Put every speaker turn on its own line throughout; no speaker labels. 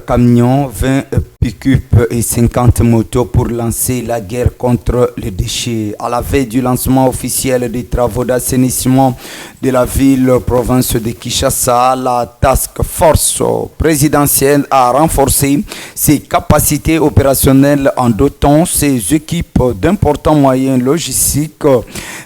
camions, 20 pick-up et 50 motos pour lancer la guerre contre les déchets. À la veille du lancement officiel des travaux d'assainissement de la ville-province de Kinshasa, la task force présidentielle a renforcé ses capacités opérationnelles en dotant ses équipes d'importants moyens logistiques.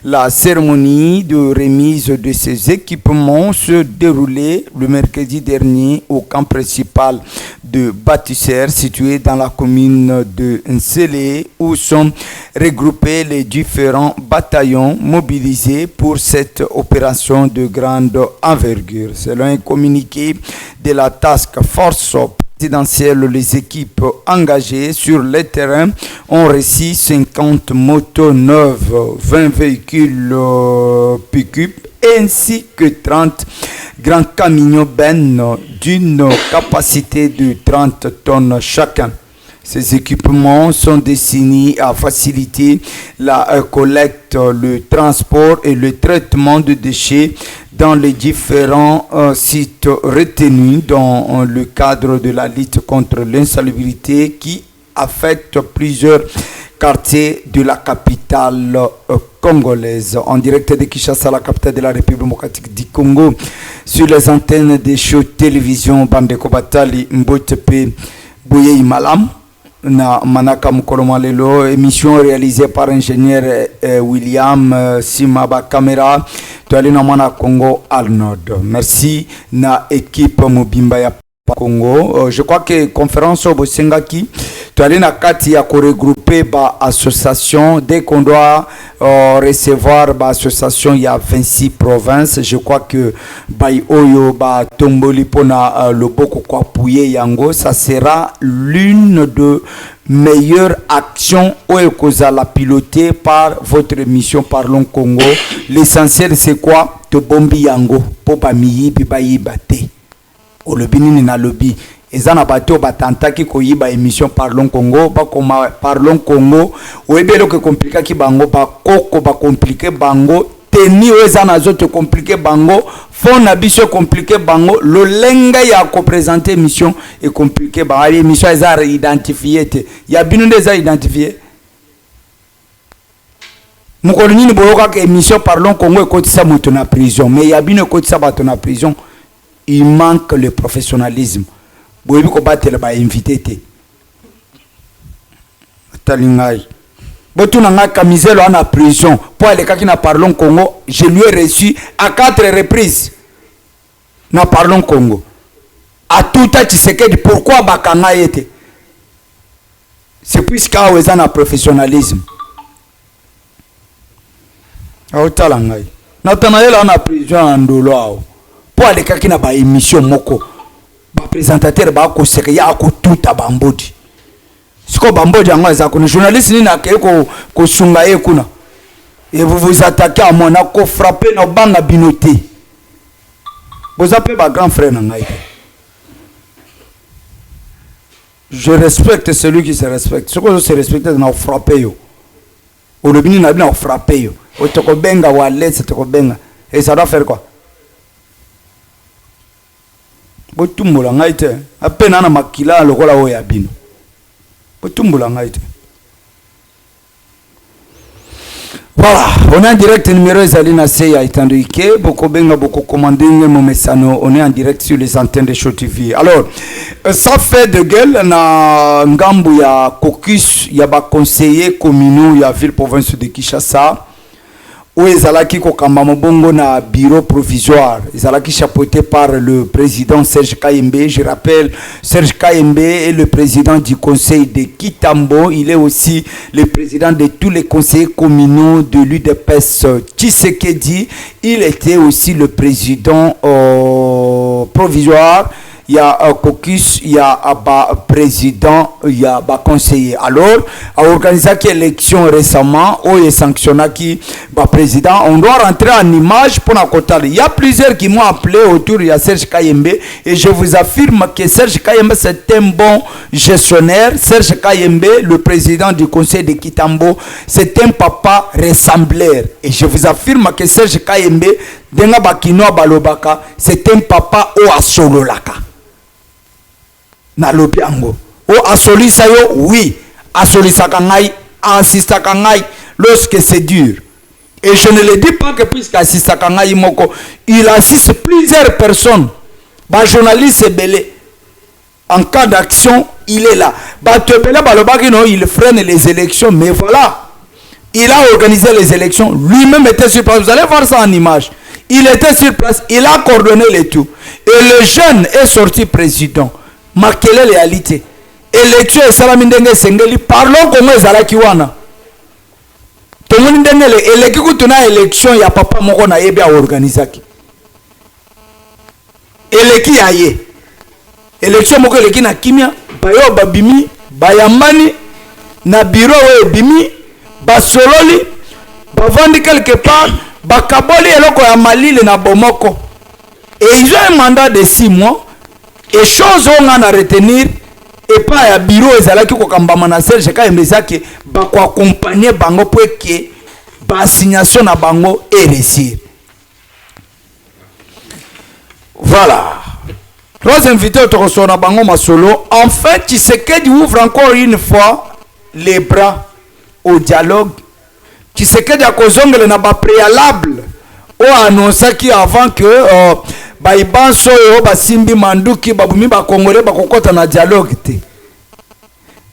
La cérémonie de remise de ces équipements se déroulait le mercredi dernier au camp principal de Bâtisseur situé dans la commune de Nsele où sont regroupés les différents bataillons mobilisés pour cette opération de grande envergure. Selon un communiqué de la task force présidentielle, les équipes engagées sur le terrain ont reçu 50 motos neuves, 20 véhicules pick-up ainsi que 30 grands camions bennes d'une capacité de 30 tonnes chacun. Ces équipements sont destinés à faciliter la collecte, le transport et le traitement de déchets dans les différents sites retenus dans le cadre de la lutte contre l'insalubrité qui affecte plusieurs quartiers de la capitale congolaise. En direct de Kinshasa, la capitale de la République démocratique du Congo, sur les antennes des shows télévision Bandeko Batali Mbotepe Bouyei Malam na Manaka Mukolomalelo, émission réalisée par ingénieur William Simaba Kamera Toalina Mana Congo Arnold. Merci na équipe Mobimba ya Congo. Je crois que conférence au Bosengaki Toalina Kati a regrouper ba association dès qu'on doit recevoir ba association il y a 26 provinces. Je crois que Bai Oyo ba Tomboli pona Loboko kwa Pouye Yango, ça sera l'une de meilleures actions la pilotée par votre émission Parlons Congo. L'essentiel c'est quoi? De bombi yango po ba miyi bi ba yibate. O lobi nini na lobi ezana bato batantaki koyiba émission Parlons Congo ba koma Parlons Congo oyebelo ke compliqué ki bango ba koko ba compliqué bango teni ezana zote compliqué bango fond na biso compliqué bango lo lenga ya ko présenter émission et compliqué ba émission ezara identifié te ya binu ndeza identifié mukolo nini boyoka ke émission Parlons Congo ekotisa moto na prison mais ya binu ekotisa bato na prison. Il manque le professionnalisme. Boyebi ko batela ba invité te. Talingai. Botuna nga Kamizelo en prison. Pour aller kaki na Parlons Congo, je lui ai reçu à 4 reprises. Na Parlons Congo. À tout à Tshisekedi, pourquoi bakanga yete? C'est puisque aweza na professionnalisme. Au talangai. Nathanaël en prison en dolo. Pour aller kaki na ba émission moko ba présentateur ba ko seke ya ko tuta bambodi siko bambodi yango za ko journaliste ni na ke ko sunga ye kuna et vous vous attaquez à moi na ko frapper na banga binoté vous appelez ba grand frère na ngai. Je respecte celui qui se respecte. Ce que je se respecte na frapper yo o le bini na bina frapper yo o te ko benga wa laisse te ko benga et ça doit faire quoi? Botumbola ngaite apena na makila lokola oya bino botumbola ngaite. Voilà, on est en direct numéro Zalina Seya Itandike boko benga boko commanding mon messano, on est en direct sur les antennes de Show TV. Alors ça fait de gueule na ngambu ya caucus ya ba conseiller communaux ya ville province de Kinshasa où ezalaki kokamba mobongo na bureau provisoire, ezalaki chapeauté par le président Serge Kayembe. Je rappelle, Serge Kayembe est le président du conseil de Kitambo, il est aussi le président de tous les conseillers communaux de l'UDPS Tshisekedi, il était aussi le président provisoire. Il y a un caucus, il y a un président, il y a un conseiller. Alors, à organiser une élection récemment, où il sanctionné qui président, on doit rentrer en image pour la côté. Il y a plusieurs qui m'ont appelé autour de Serge Kayembe et je vous affirme que Serge Kayembe c'est un bon gestionnaire. Serge Kayembe, le président du conseil de Kitambo, c'est un papa ressembleur. Et je vous affirme que Serge Kayembe, c'est un papa au asololaka. na lobiango. O asolisa yo, oui. Asolisa kangai, assista kangai, lorsque c'est dur. Et je ne le dis pas que puisque assista kangai moko, il assiste plusieurs personnes. Ba journaliste belé. En cas d'action, il est là. Ba tebele balobaki non, il freine les élections, mais voilà. Il a organisé les élections, lui-même était sur place. Vous allez voir ça en image. Il était sur place, il a coordonné le tout. Et le jeune est sorti président. Ma quelle est la réalité? Élection et salamindenge sengeli parlons comme ezalaki wana. Tomoni ndengele eleki kutuna élection ya papa moko na yebi a organisaki. Eleki ya ye. Élection moko eleki na kimia, bayo babimi, bayamani na bureau we bimi, basololi, bavandi quelque part, bakaboli eloko ya malile na bomoko. Et ils ont un mandat de 6 mois. Et chose on a à retenir, et pas à bureau ezalaki ko kambama na Serge ka emezaki ba ko accompagner bango pour que ba signation na bango et réussir. Voilà. Trois invités au na bango masolo. Enfin, Tshisekedi ouvre encore une fois les bras au dialogue. Tshisekedi a kozongela na ba préalable o annoncé avant que Baïbanso yo basimbi manduki babumi ba congolais ba kokota na dialogue te.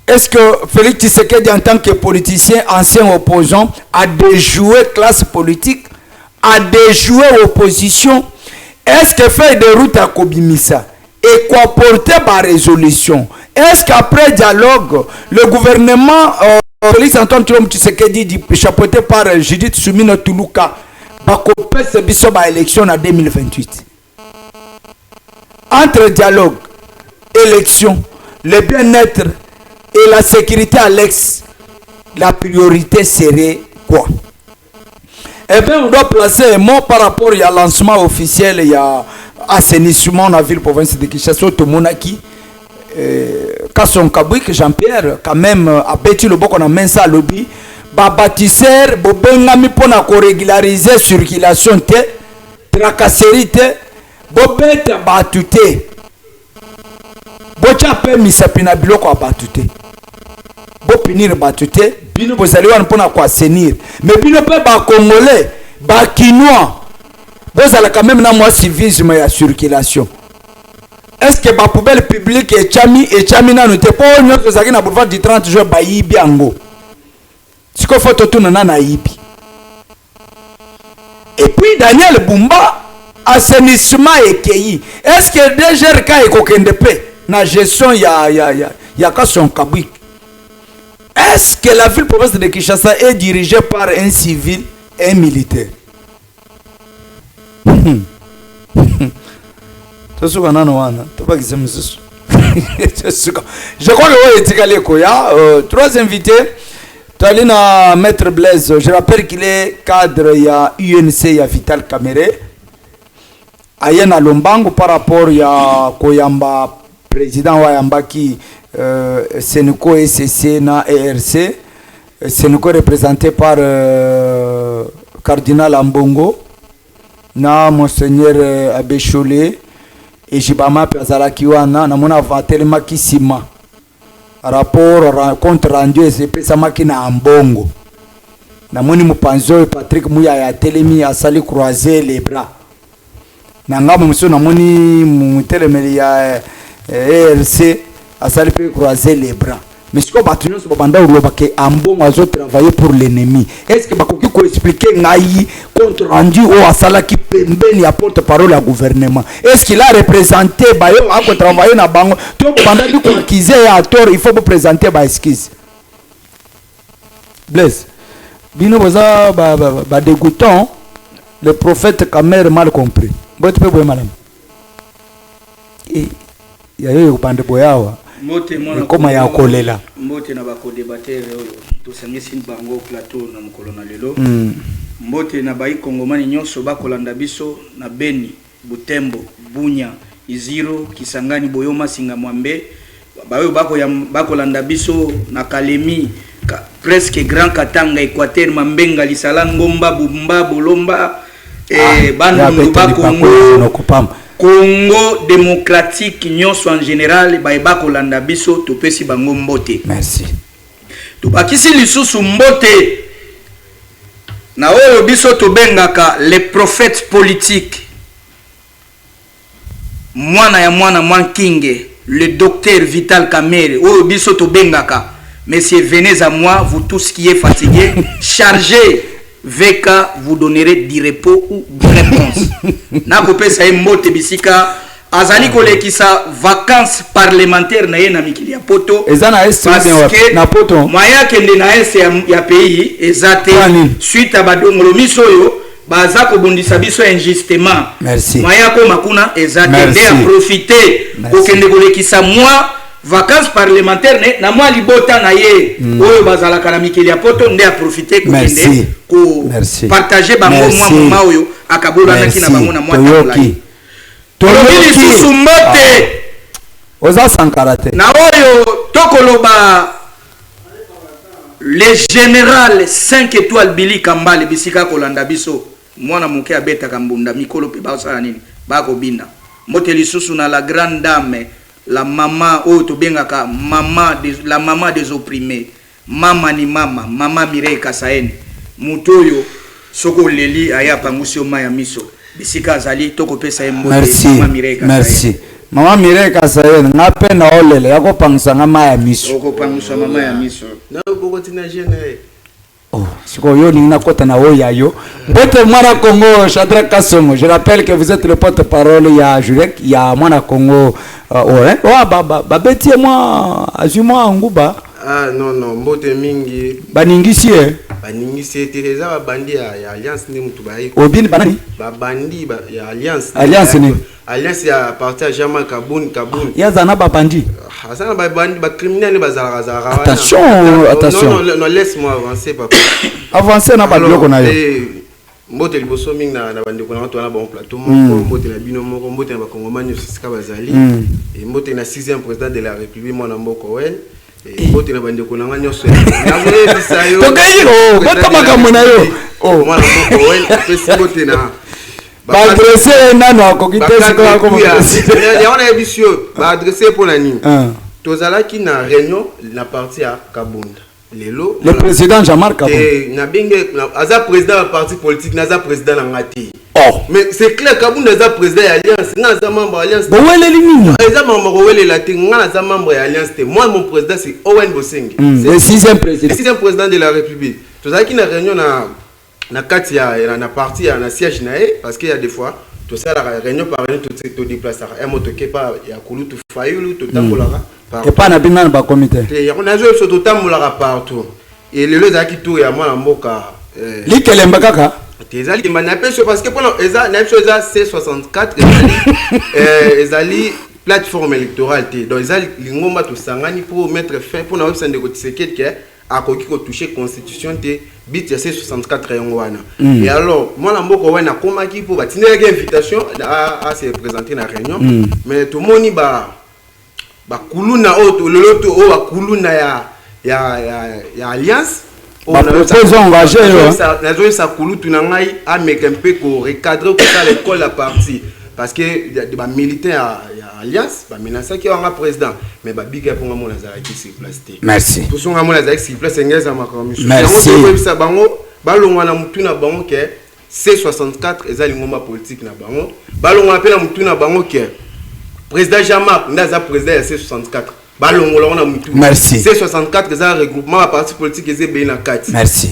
Est-ce que Félix Tshisekedi en tant que politicien ancien opposant a déjoué classe politique, a déjoué opposition? Est-ce que fait des routes à Kobimisa et quoi porter par résolution? Est-ce qu'après dialogue le gouvernement Félix Antoine Tshisekedi chapeauté par Judith Soumino Tuluka va couper ce biso ba élection en 2028? Entre dialogue, élection, le bien-être et la sécurité à l'ex, la priorité serait quoi? Eh bien, on doit placer un mot par rapport à lancement officiel, il y a assainissement dans la ville province de Kinshasa, tout le monde qui Kasson Kabouik, Jean-Pierre, quand même, a bêti le bon qu'on a mis ça à lobby, bâtisseur, bobengami pour régulariser circulation, tracasserie, bobete batute bocha pe misapina biloko batute bopinir batute bino bozali wana pona kwa assainir mais bino pe ba congolais ba kinois bozala quand même na moi civisme ya circulation. Est-ce que ba poubelle publique et chami na note po nyoto zaki na boulevard du 30 juin ba yibi ango siko photo tuna na yibi. Et puis Daniel Bumba assainissement et pays. Est-ce que DGR ka ekokende pe na gestion ya Kasson Kabouik? Est-ce que la ville province de Kinshasa est dirigée par un civil et un militaire? Je crois que trois invités. Talina Maître Blaise, je rappelle qu'il est cadre, il y a UNC, il y a Vital Kamere. Ayana Lombango par rapport à Koyamba, président Wayamba qui Sénéco SCC na ERC. Sénéco représenté par Cardinal Ambongo, na Monseigneur Abécholé et Jibama Pazalakiwana, na mona Vatelema Kisima. Rapport compte rendu et c'est ça na Ambongo. Na moni Mupanzo et Patrick Mouya ya Telemi a sali croiser les bras. Nanga monsieur na moni mutelemeli ya ERC a sali pe croiser les bras. Mais ce que Batunyo so banda uloba ke Ambongo azo travailler pour l'ennemi. Est-ce que bakoki ko expliquer ngai compte rendu au asala ki pembeni ya porte-parole à gouvernement? Est-ce qu'il a représenté bayo a ko travailler na bango? To banda bi ko accuser ya tort, il faut vous présenter ba excuse. Blaise. Bino boza ba dégoûtant, le prophète Kamer mal compris. Bote pe boye madame. Et ya yo bande boyawa.
Mote mwana
koma ya kolela
mote na bako débatteur oyo to sangisi bango plateau na mokolo na lelo mote na bayi kongomani nyonso bakolanda biso na Beni, Butembo, Bunya, Iziro, Kisangani, Boyoma, Singa Mwambe bayo bakolanda biso na Kalemi presque Grand Katanga, Équateur, Mambenga, Lisala, Ngomba, Bumba, Bolomba Bandundu Bakongo Congo démocratique nyonso en général baeba kolanda biso topesi bango mbote.
Merci.
Tubakisi lisusu mbote na oyo biso tobengaka les prophètes politiques. Mwana ya mwana kinge, le docteur Vital Kamerhe oyo biso tobengaka. Messieurs, venez à moi, vous tous qui êtes fatigués, chargez VK, vous donnerez du repos ou de réponse. Nakope sa mbote bisika azali kolekisa vacances parlementaires na ye na mikili ya poto.
Ezana est na poto.
Maya kende na est ya pays ezate suite à badongolo misoyo baza ko bundisa biso injustement.
Merci.
Maya ko makuna ezate de a profiter ko kende kolekisa moi vacances parlementaires na moi libota na ye oyo bazala kana mikili ya poto nde a profiter ko kende ko partager bango moi mama oyo akabola na kina bango na moi
Toyoki
susu mbote
oza sankarate
na oyo tokoloba le général 5 étoiles Billy Kambale bisika kolanda biso mwana moke abeta kambunda mikolo pe basala nini bako binda mbote lisusu na la grande dame la maman oyo tobengaka la maman des opprimés mama ni mama Mireille Kasaene mutoyo soko leli aya pangusi oma ya miso bisika azali tokopesa ye mbote mama Mireille Kasaene.
Merci. Mama Mireille Kasaene ngapenda olele yako pangisa ngama ya miso
okopangisa mama ya miso
na bokotina jeune.
Oh, siko yo ninga kota na oya yo. Mbote mwana Congo Chadra Kasongo. Je rappelle que vous êtes le porte-parole ya Jurek ya mwana Congo ouais. Oh babeti moi azuma nguba.
Ah non mbote mingi
baningisi
baningisi Teresa babandi ya alliance ni mutu bayi.
Obini banani?
Babandi ya alliance.
Alliance ni
alliance ya parti ya Jama Kabuni.
Yazana babandi.
Hasana babandi ba criminel bazala.
Attention.
Non, laisse-moi avancer papa.
Avancer na ba biloko na yo.
Mbote liboso mingi na bandi ko na to na bon plateau mbote na bino moko mbote na ba kongomani sika bazali et mbote na 6e président de la République mwana mboko wen et mbote na bandi ko na nyoso na bisa yo
to kairo bota makambo na yo
mwana mboko wen pesi mbote na
ba adresser nano akokitesi ko ko
ya ona ebisio ba adresser pour la nini tozalaki na réunion na parti ya Kabunda.
Le président Jean-Marc Kabunda.
Na binge aza président du parti politique, naza président na ngati.
Oh.
Mais c'est clair Kabunda aza président de l'alliance, naza membre de l'alliance.
Bowele linini.
Aza membre Bowele la te, naza membre de l'alliance te. Moi mon président c'est Owen Bosengi.
Le 6e président.
Le 6e président de la République. Tozaki na réunion na kati ya na parti na siège nae parce qu'il y a des fois tout ça la réunion par réunion tout déplacer un motoke pas ya kulutu fayulu tout tambolara.
Et pas na binana ba comité.
Et on a joué sur tout tambolara partout. Et le zaki tout ya mwana mboka
likelemba kaka
ezali manapesho parce que pendant eza na chose C64 ezali plateforme électorale te donc ezali lingomba to sangani pour mettre fin pour na website de Tshisekedi que akoki ko toucher constitution te bit ya C64 yongwana et alors mwana mboka wana komaki pour batinela invitation à se présenter na réunion mais tout moni ba kuluna o loloto o kuluna ya alliance
on a engagé
ça kulutu na ngai ameka un peu ko recadrer ko ça l'école la partie parce que ba militaire ya alliance ba menacer ki nga président mais ba biga pour nga nazara ki sur place.
Merci
pour son nga nazara sur place ngeza makomission
merci
ça bango balongwa na mutu na bango ke C64 ezali ngoma politique na bango balongwa pe na mutu na bango ke président Jean-Marc ndaza président ya C64 balongolo na mutu.
Merci.
C64 ezali regroupement à parti politique ezebe na kati.
Merci.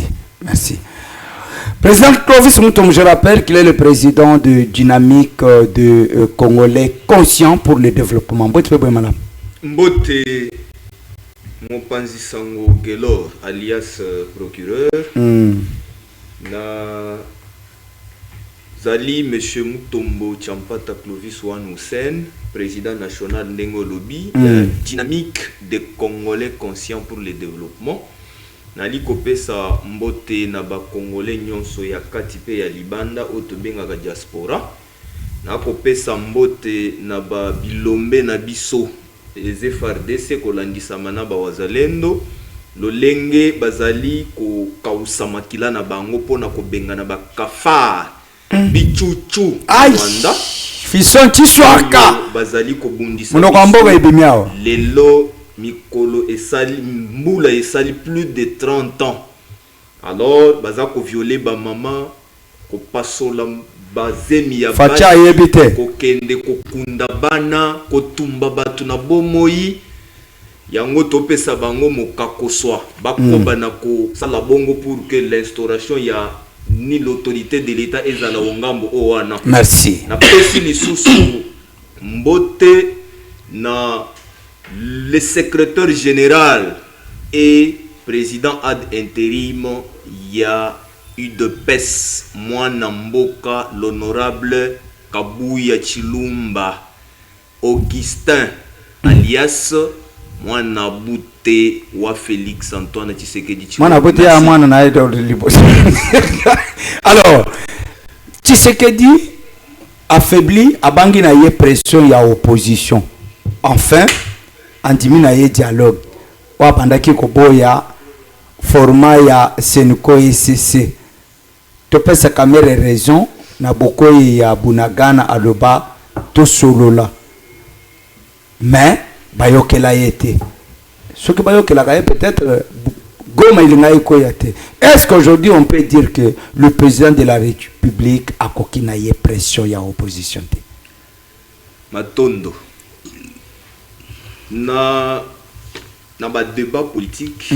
Président Clovis Moutom, je rappelle qu'il est le président de Dynamique de Congolais conscient pour le développement. Mbote
Mopanzi Sango Gelor alias procureur na Zali Monsieur Mutombo Champata Clovis Wan Hussein, président national Ndengo Lobby, Dynamique des Congolais conscients pour le développement. Nali kopesa mbote na ba Congolais nyonso ya kati pe ya libanda otobenga ka diaspora. Na kopesa mbote na ba bilombe na biso eze FARDC kolandisa mana ba wazalendo. Lolenge bazali ko kausama kila na bango pona kobenga na ba kafar bichuchu Rwanda
Fisson Tiswaka.
Bazali kobundisa.
Monokamboga ebimiao.
Lelo mikolo esali mbula esali plus de 30 ans. Alors bazako violer ba maman ko pasola bazemi ya
Facha yebite.
Ko kende ko kunda bana ko tumba batu na bomoi. Yango topesa bango mokakoswa bakoba na ko sala bongo pour que l'instauration ya ni l'autorité de l'État ezala ongambo owana.
Merci.
Na pesi lisusu mbote na le secrétaire général et président ad interim ya UDPS mwana mboka l'honorable Kabuya Chilumba Augustin alias mwana bute wa Félix Antoine Tshisekedi Tshilombo.
Mwana bute ya mwana na edo libo. Alors, Tshisekedi affaibli abangi na ye pression ya opposition. Enfin, andimi na ye dialogue. Wa bandaki koboya format ya Senko ICC. Topesa kamere raison na bokoyi ya Bunagana aloba to solola. Mais bayokela yete. Ce que bayokela gaye peut-être goma ilinga ikoyate. Est-ce qu'aujourd'hui on peut dire que le président de la République a kokina ye pression ya opposition te?
Matondo. Na ba débat politique,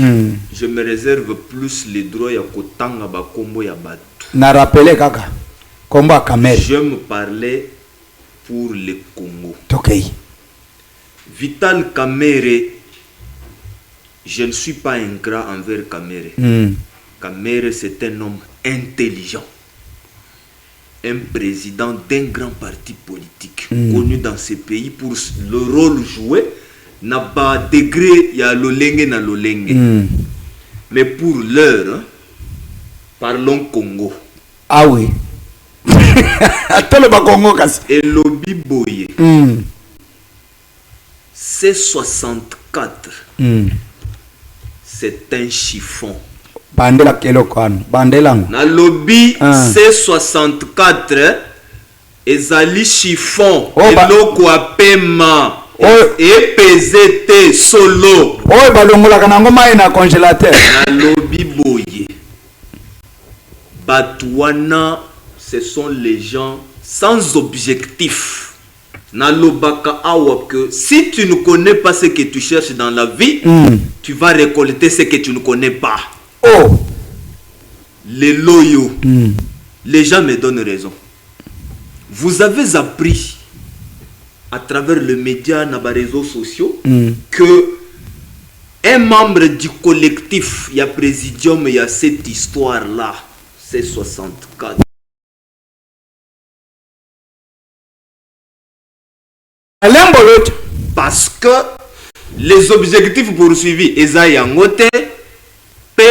je me réserve plus les droits ya kotanga ba kombo ya batu.
Na rappeler kaka kombo Kamere.
Je me parlais pour le Congo.
Tokei.
Vital Kamere, je ne suis pas ingrat envers Kamere. Kamere, c'est un homme intelligent. Un président d'un grand parti politique connu dans ce pays pour le rôle joué. N'a pas degré, il y a l'olenge na l'olenge. Mais pour l'heure, parlons Congo.
Ah oui. Attends le Congo kasi.
Et lobby boye. C64. C'est un chiffon.
Bandela kelokano. Bandelango.
Na lobby C64 ezali chiffon. Eloko apema. Et PZT solo.
Oh, balongola kanango mai na congélateur.
Na lobby boye. Batouana, ce sont les gens sans objectif. Na lobaka awa que si tu ne connais pas ce que tu cherches dans la vie, tu vas récolter ce que tu ne connais pas.
Oh.
Les loyaux. Les gens me donnent raison. Vous avez appris à travers les médias, dans les réseaux sociaux, que un membre du collectif, il y a Présidium, il y a cette histoire-là, c'est 64. Parce que les objectifs poursuivis, Eza Yangote, P,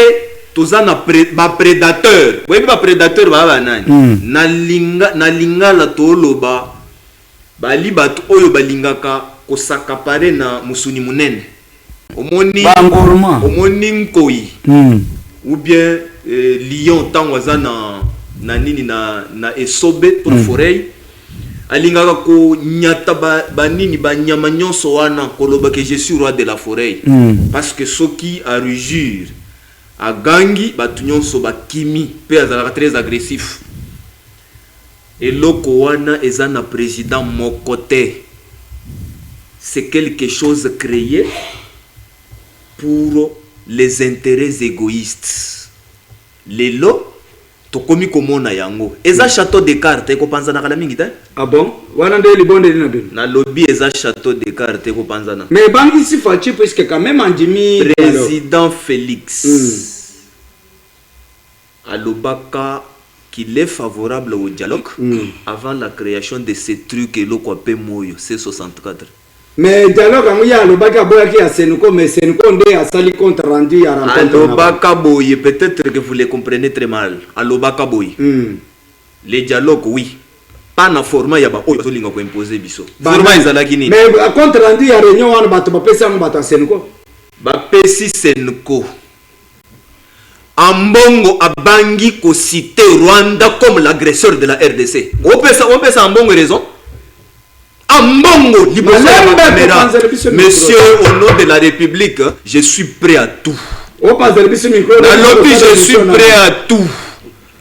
Tozana prédateur. Vous voyez, prédateur, Nalinga la toloba. Bali batu oyo balingaka kosakapare na musuni munene omoni nkoi ou bien lion tango aza na nini na esobe pour forêt alingaka ko nyata ba nini ba nyama nyonso wana koloba que je suis roi de la forêt parce que soki a rugir a gangi batu nyonso ba kimi pe azalaka très agressif. Et l'Okowana est un président mon côté. C'est quelque chose créé pour les intérêts égoïstes. Les lots, to komi komona yango. Eza château de cartes ko panza na kala mingi ta?
Ah bon? Wana nde libonde dina ben.
Na lobby eza château de cartes ko panza na.
Mais bangi si fachi puisque quand même andimi
président Félix. Alobaka qu'il est favorable au dialogue avant la création de ces trucs et l'Okwape Moyo, C64.
Mais dialogue, il y a le bac à boire qui a Senko, mais Senko est à sali contre rendu à
rencontrer. Peut-être que vous les comprenez très mal. Alobaka Boy. Les dialogues, oui. Pas dans format, il y a pas imposer biso. Format Izalakini.
Mais contre rendu à réunion, on va te passer un bateau Senko.
Bapesi Senko. Ambongo abangi ko citer Rwanda comme l'agresseur de la RDC. On peut ça Ambongo raison. Ambongo, monsieur, au nom de la République, je suis prêt à tout. Dans l'objet, je suis prêt à tout.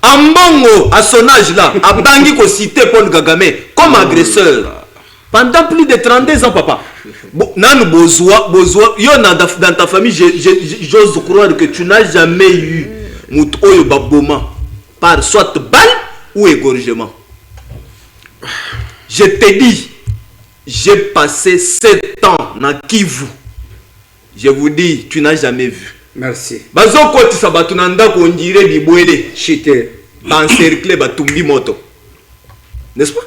Ambongo, à son âge là, a bangi ko cité Paul Kagame comme agresseur. Pendant plus de 32 ans, papa. Nanu Bozoa, yo dans ta famille, j'ose croire que tu n'as jamais eu Moutoyo Baboma par soit balle ou égorgement. Je te dis, j'ai passé 7 ans dans Kivu. Je vous dis, tu n'as jamais vu.
Merci.
Bazoko tisabatunanda ko ndire libwele chite encercler batumbi moto. N'est-ce pas?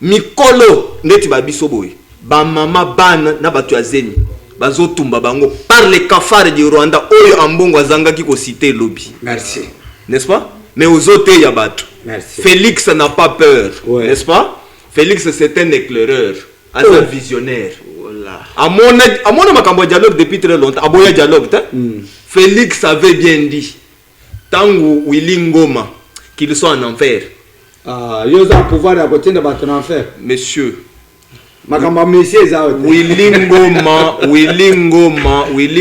Mikolo neti babiso boy. Ba mama bana na batu ya zeni. Bazotumba bango par les cafards du Rwanda oyo ambongo azangaki ko citer lobby.
Merci.
N'est-ce pas? Mais aux autres ya batu.
Merci.
Félix n'a pas peur.
Ouais.
N'est-ce pas? Félix c'est un éclaireur, un visionnaire. Voilà. À mon makambo dialogue depuis très longtemps. Aboya dialogue, Félix avait bien dit, Tangu Willy Ngoma, qu'ils sont en enfer.
Ah, ils ont pouvoir à côté de battre en enfer.
Monsieur. Willy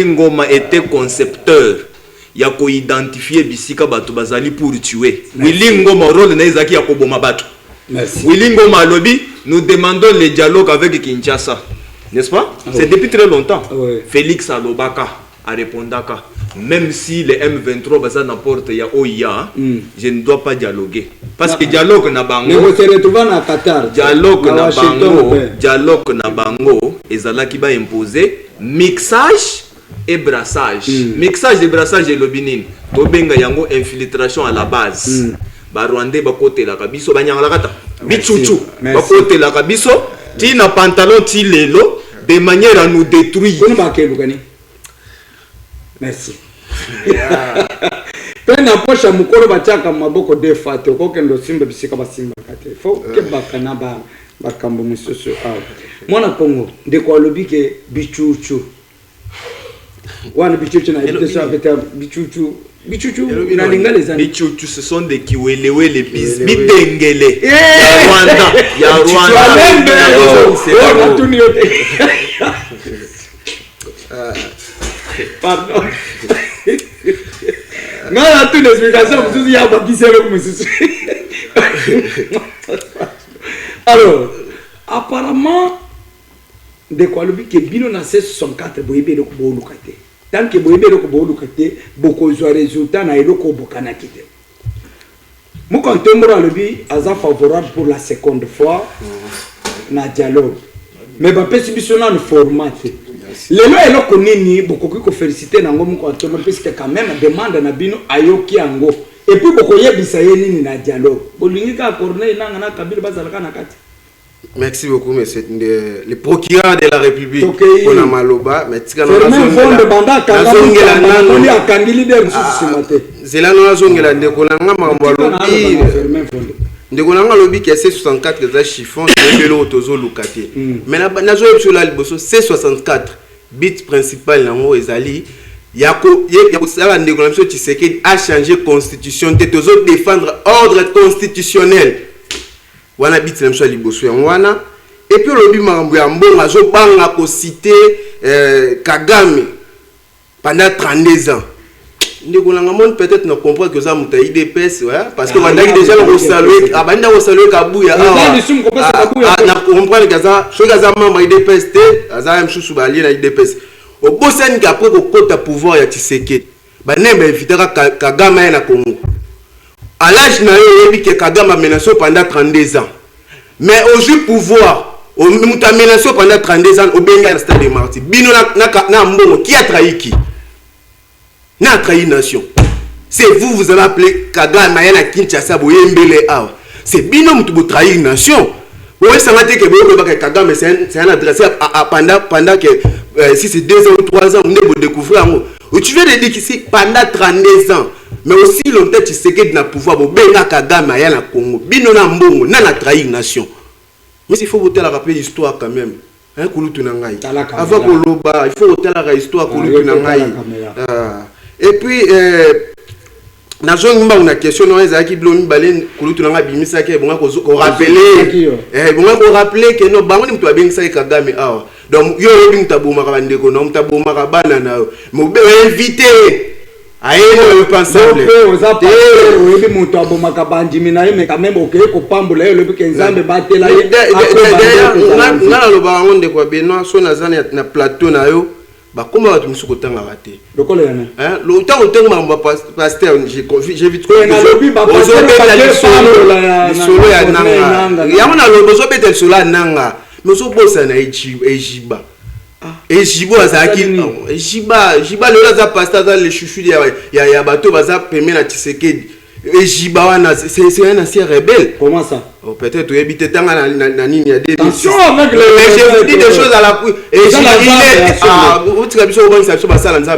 Ngoma était concepteur. Il a identifié Bisika Bato Bazali pour tuer. Willy Ngoma rôle Nezaki a Koboma Bato.
Merci.
Willy Ngoma lobby, nous demandons le dialogue avec Kinshasa. N'est-ce pas? C'est depuis très longtemps. Félix Alobaka a répondu qu'à même si les M23 bazar n'importe ya OIA, je ne dois pas dialoguer parce que dialogue na bango.
Mais se retrouver na Qatar.
Dialogue na bango ezala ki ba imposer mixage et brassage. Mixage et brassage et lobinine. To benga yango infiltration à la base. Ba Rwandais ba côté la kabiso ba nyanga la kata. Bichuchu ba côté la kabiso, ti na pantalon ti lelo de manière à nous détruire.
Merci. Pena posha mukoro bachaka maboko de fate okokendo simba bisika basimba kate. Fo ke bakana ba bakambo mususu awo. Mwana Kongo ndeko alobi ke bichuchu. Wana bichuchu na ibite so afeta bichuchu. Bichuchu na lingale
bichuchu ce sont des kiwelewele bitengele. Ya Rwanda.
Pardon. Non, la toute l'explication, vous y a pas qui c'est comme ça. Alors, apparemment, de quoi le but que Bino na 64 boyebe le ko lukate. Tant que boyebe le ko lukate, beaucoup de résultats na eloko bokana kite. Mo quand tombera le but aza favorable pour la seconde fois na dialogue. Mais ba pesibisona no format. Lelo eloko nini bokoki ko féliciter nango mo ko tomber parce que quand même demande na bino ayoki ango et puis boko yebisa ye nini na dialogue bolingi ka Corneille nanga na Kabila bazalaka na kati.
Merci beaucoup monsieur le procureur de la République on a maloba mais tika na
zonde banda kangela nano ni akangili de mususu
zela na zongela ndeko na ngama mbalobi ndeko na ngalobi ke C64 za chiffon lelo tozo lukate mais na zo epso la liboso C64 bit principal nango ezali yako sala ndeko na biso Tshisekedi a changé constitution te tozo défendre ordre constitutionnel wana bit na biso liboso ya wana et puis lobi makambo ya mbongo azo banga ko citer Kagame pendant 32 ans. Ndeko na ngamon peut-être ne comprend que ça muta IDPS ouais parce que bandaki déjà le saluer abanda ko saluer Kabuya na comprendre que ça chose za membre IDPS te aza msusu bali na IDPS au bossani qu'après ko kota pouvoir ya Tshisekedi banemba évitera Kagame na Congo à l'âge na yo yebi que Kagame a menacé pendant 32 ans mais au pouvoir au muta menacé pendant 32 ans au benga stade de Marti bino na mbongo qui a trahi qui n'a trahi nation. C'est vous allez appeler Kagame Mayana Kinshasa Boyembele Awa. C'est bino mutu bo trahir nation. Vous savez que Kagame c'est un adressé pendant que si c'est 2 ans ou 3 ans, on est découvrir. Tu viens de dire que pendant 32 ans, mais aussi longtemps tu sais que na pouvoir bo benga Kagame Mayana Congo. Bino na mbongo na trahir nation. Mais il faut voter la rappeler l'histoire quand même. Hein kulutu na ngai. Avant koloba, il faut voter la histoire kulutu na ngai. Et puis, nazo ngimba una question no ezaki blomi balen kulutu nanga bimisa ke bonga ko rappeler bonga ko rappeler que no bango ni mtu abengisa Kagame awa donc yo lobi mutaboma ka bandeko no mutaboma ka bana na mo be inviter aye no pensable
oyebi moto abomaka bandimi na ye mais quand même okeye kopambola ye lobi ke nzambe batela ye
ngana loba ngo ndeko Benoît so nazana na plateau na yo bakoma batu musuko tanga raté
lokolo yana
le temps autant mamba pasteur j'ai vite solo ya nanga yamona lobo so betel solo ya nanga mais so bossa na ejiba ejibo azaki ejiba le za pasteur dans les chouchous ya bateau baza permet na Tshisekedi ejiba wana c'est un ancien rebelle.
Comment ça?
Oh, peut-être habité tanga na nini ya 2006.
Attention avec les
je vous dis des choses à la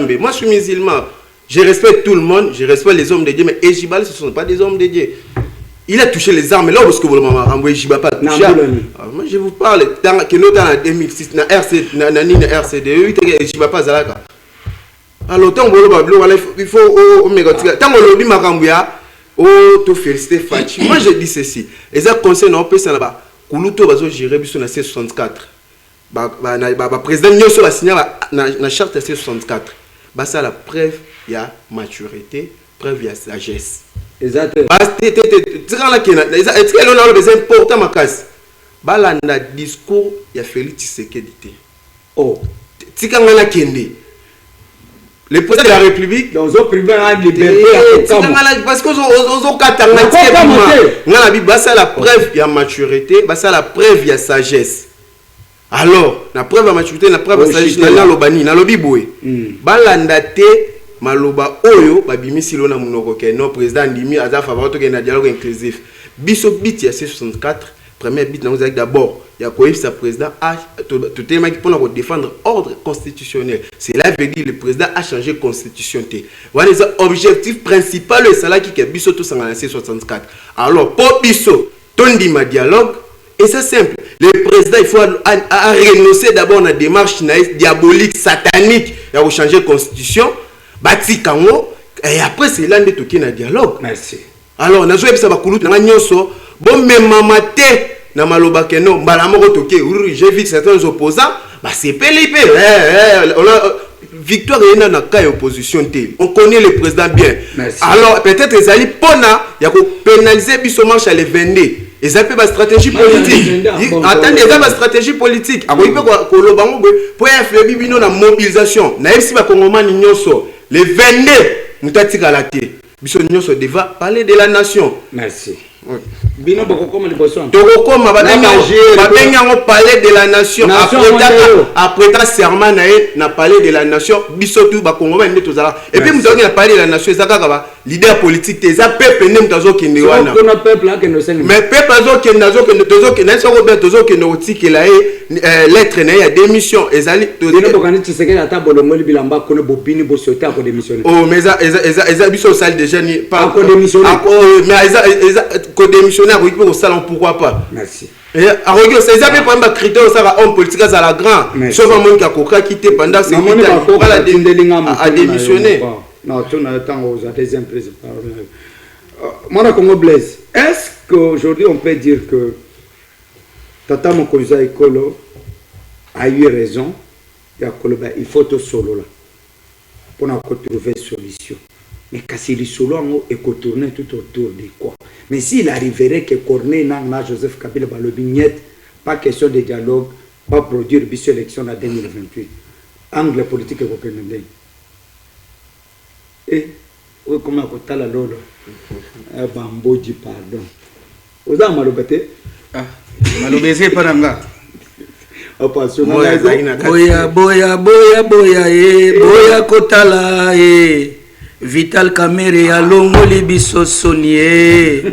et moi je suis musulman, je respecte tout le monde, je respecte les hommes de Dieu, mais Ejibal ce ne sont pas des hommes de Dieu. Il a touché les armes là parce que vous le Ejiba pas touché. Moi je vous parle que nous dans 2006 na RC na nini RCD Ejiba pas zalaka. Alors tant il faut au méga tant lobi makambuya oh, te féliciter Fachi. Moi je dis ceci. Les conseils n'ont pas ça là-bas. Koulouto bazo gérer biso na C64. Président Nyoso va signer na charte C64. Bah ça la preuve il y a maturité, preuve il y a sagesse.
Exactement.
C'est quand là qui est-ce que l'on a besoin important ma casse. Bah là na discours il y a Félix Tshisekedi. Oh, tikangana kende. Le président de la République
dans un privé en liberté
parce que la preuve il y a maturité, ça la preuve il y a sagesse. Alors la preuve à maturité, la preuve à sagesse na lobani na lobi boy balanda te maloba oyo babimisi lona munoko ke no président ndimi aza faveur to ke na dialogue inclusif biso bit ya C64 premier bit nous avec d'abord il y a quoi sa président a tout tellement qui pour défendre ordre constitutionnel. C'est là veut dire le président a changé constitution t. Voilà les objectifs principaux le salaire qui est biso tout en 64. Alors pour biso tondi ma dialogue et c'est simple. Le président il faut renoncer d'abord à la démarche diabolique satanique et changer constitution bati kango et après c'est là de toquer na dialogue.
Merci.
Alors na zo ebisa bakulutu na nyonso bon même mamate na maloba keno mbala moko toke j'ai vu certains opposants bah c'est PLP on a victoire et na cas opposition té on connaît le président bien. Merci. Alors peut-être les ali pona ya ko pénaliser biso marche à les 22 et ça peut ba stratégie politique attendez ça ba stratégie politique ako ipe ko loba ngo pour faire bibino na mobilisation na esi ba kongomani nyonso les 22 mutatika la té biso nyonso deva parler de la nation.
Merci. Bino boko comme les boissons.
Toko comme babenga ngo parler de la nation après ta serment na parler de la nation biso tout ba Congo ba ndetozala et puis mutoki na parler de la nation ezaka ba leader politique te za peuple ne mutazo kende wana
on peuple là que no sel
mais peuple azo kende nazo kende tozo kende so ko tozo kende otikela lettre na ya démission ezali
bino bokani Tshisekedi ata bolongoli bilamba ko no bopini bo sauter ko démissionner.
Oh mais eza biso sale déjà ni
pas ko démissionner.
Mais eza ko démissionnaire oui pour salon pourquoi pas.
Merci.
Et à regarder ces amis pour un critère ça homme politique à la grand sauf un monde qui a coca quitté pendant ces à démissionner.
Non, tu n'as temps aux deuxième président. Mon Congo Blaise, est-ce qu'aujourd'hui on peut dire que Tata Mokonza Ekolo a eu raison, il faut tout solo là pour trouver une solution. Mais quand il solo et qu'on tourne tout autour de quoi. Mais s'il arriverait que Corneille Nangna Joseph Kabila Balobignette, pas question de dialogue, pas produire une élection en 2028. Angle politique et européen. Et comment on a la lolo Bamboji, pardon. Vous avez malobate?
Ah, malobese paranga.
Boya, boya, boya, boya, boya, kotala, Vital Kamere ya longoli biso sonie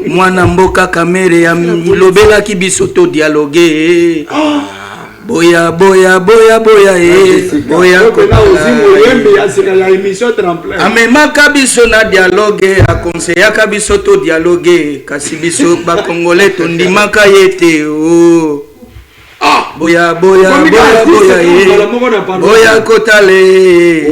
mwana mboka Kamere ya lobela ki biso to dialogue boya boya boya boya boya kona ozimu yembe ya sika ya émission tremplin
amemaka biso na dialogue akonseyaka biso to dialogue kasi biso ba congolais to ndimaka yete o boya kotale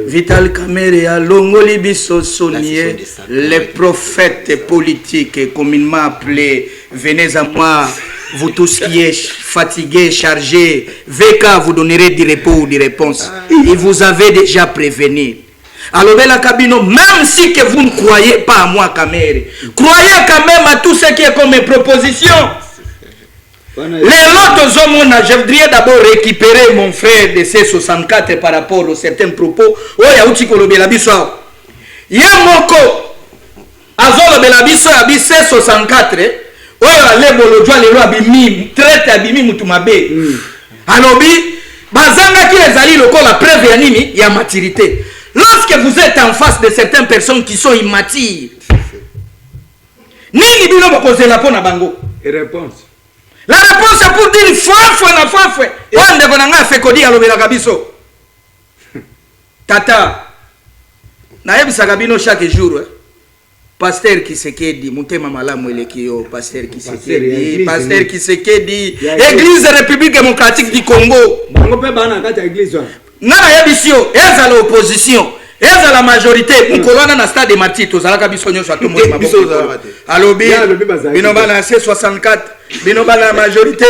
Vital Kamerhe alongoli biso sonie les prophètes politiques communément appelés. Venez à moi, vous tous qui êtes fatigués, chargés, VK vous donnerez des repos ou des réponses. Et vous avez déjà prévenu. Alors Bella Kabino, même si que vous ne croyez pas à moi Kamerhe, croyez quand même à tout ce qui est comme mes propositions. Les autres hommes, je voudrais d'abord récupérer mon frère de C64 par rapport aux certains propos. Oh, il y a aussi Belabiso. Il y a Moko. Azolo Belabiso, il y a C64. Oh, il y a les Bolodjoa, les lois Bimi, traite Abimi Moutumabe. Alors, Bazanga qui les alliés locaux, la preuve il y a maturité. Lorsque vous êtes en face de certaines personnes qui sont immatures, Nini Bino Bokoze la pona bango.
Et réponse.
La réponse est pour dire fouafoué. On devrait faire Kodi à l'obéla Gabiso. Tata, naïb Sagabino chaque jour. Pasteur qui se dit, Moutema Malamu Elekio, pasteur qui se dit, pasteur qui se dit, Église République démocratique du Congo.
Bango pe bana kati église.
Nana yabisio, eza à l'opposition. Eza la majorité, Moukolana na stade de Marti, Tozalaka Bisonyo soit tout le monde. Alobi, Binobana C64, Binobana la majorité,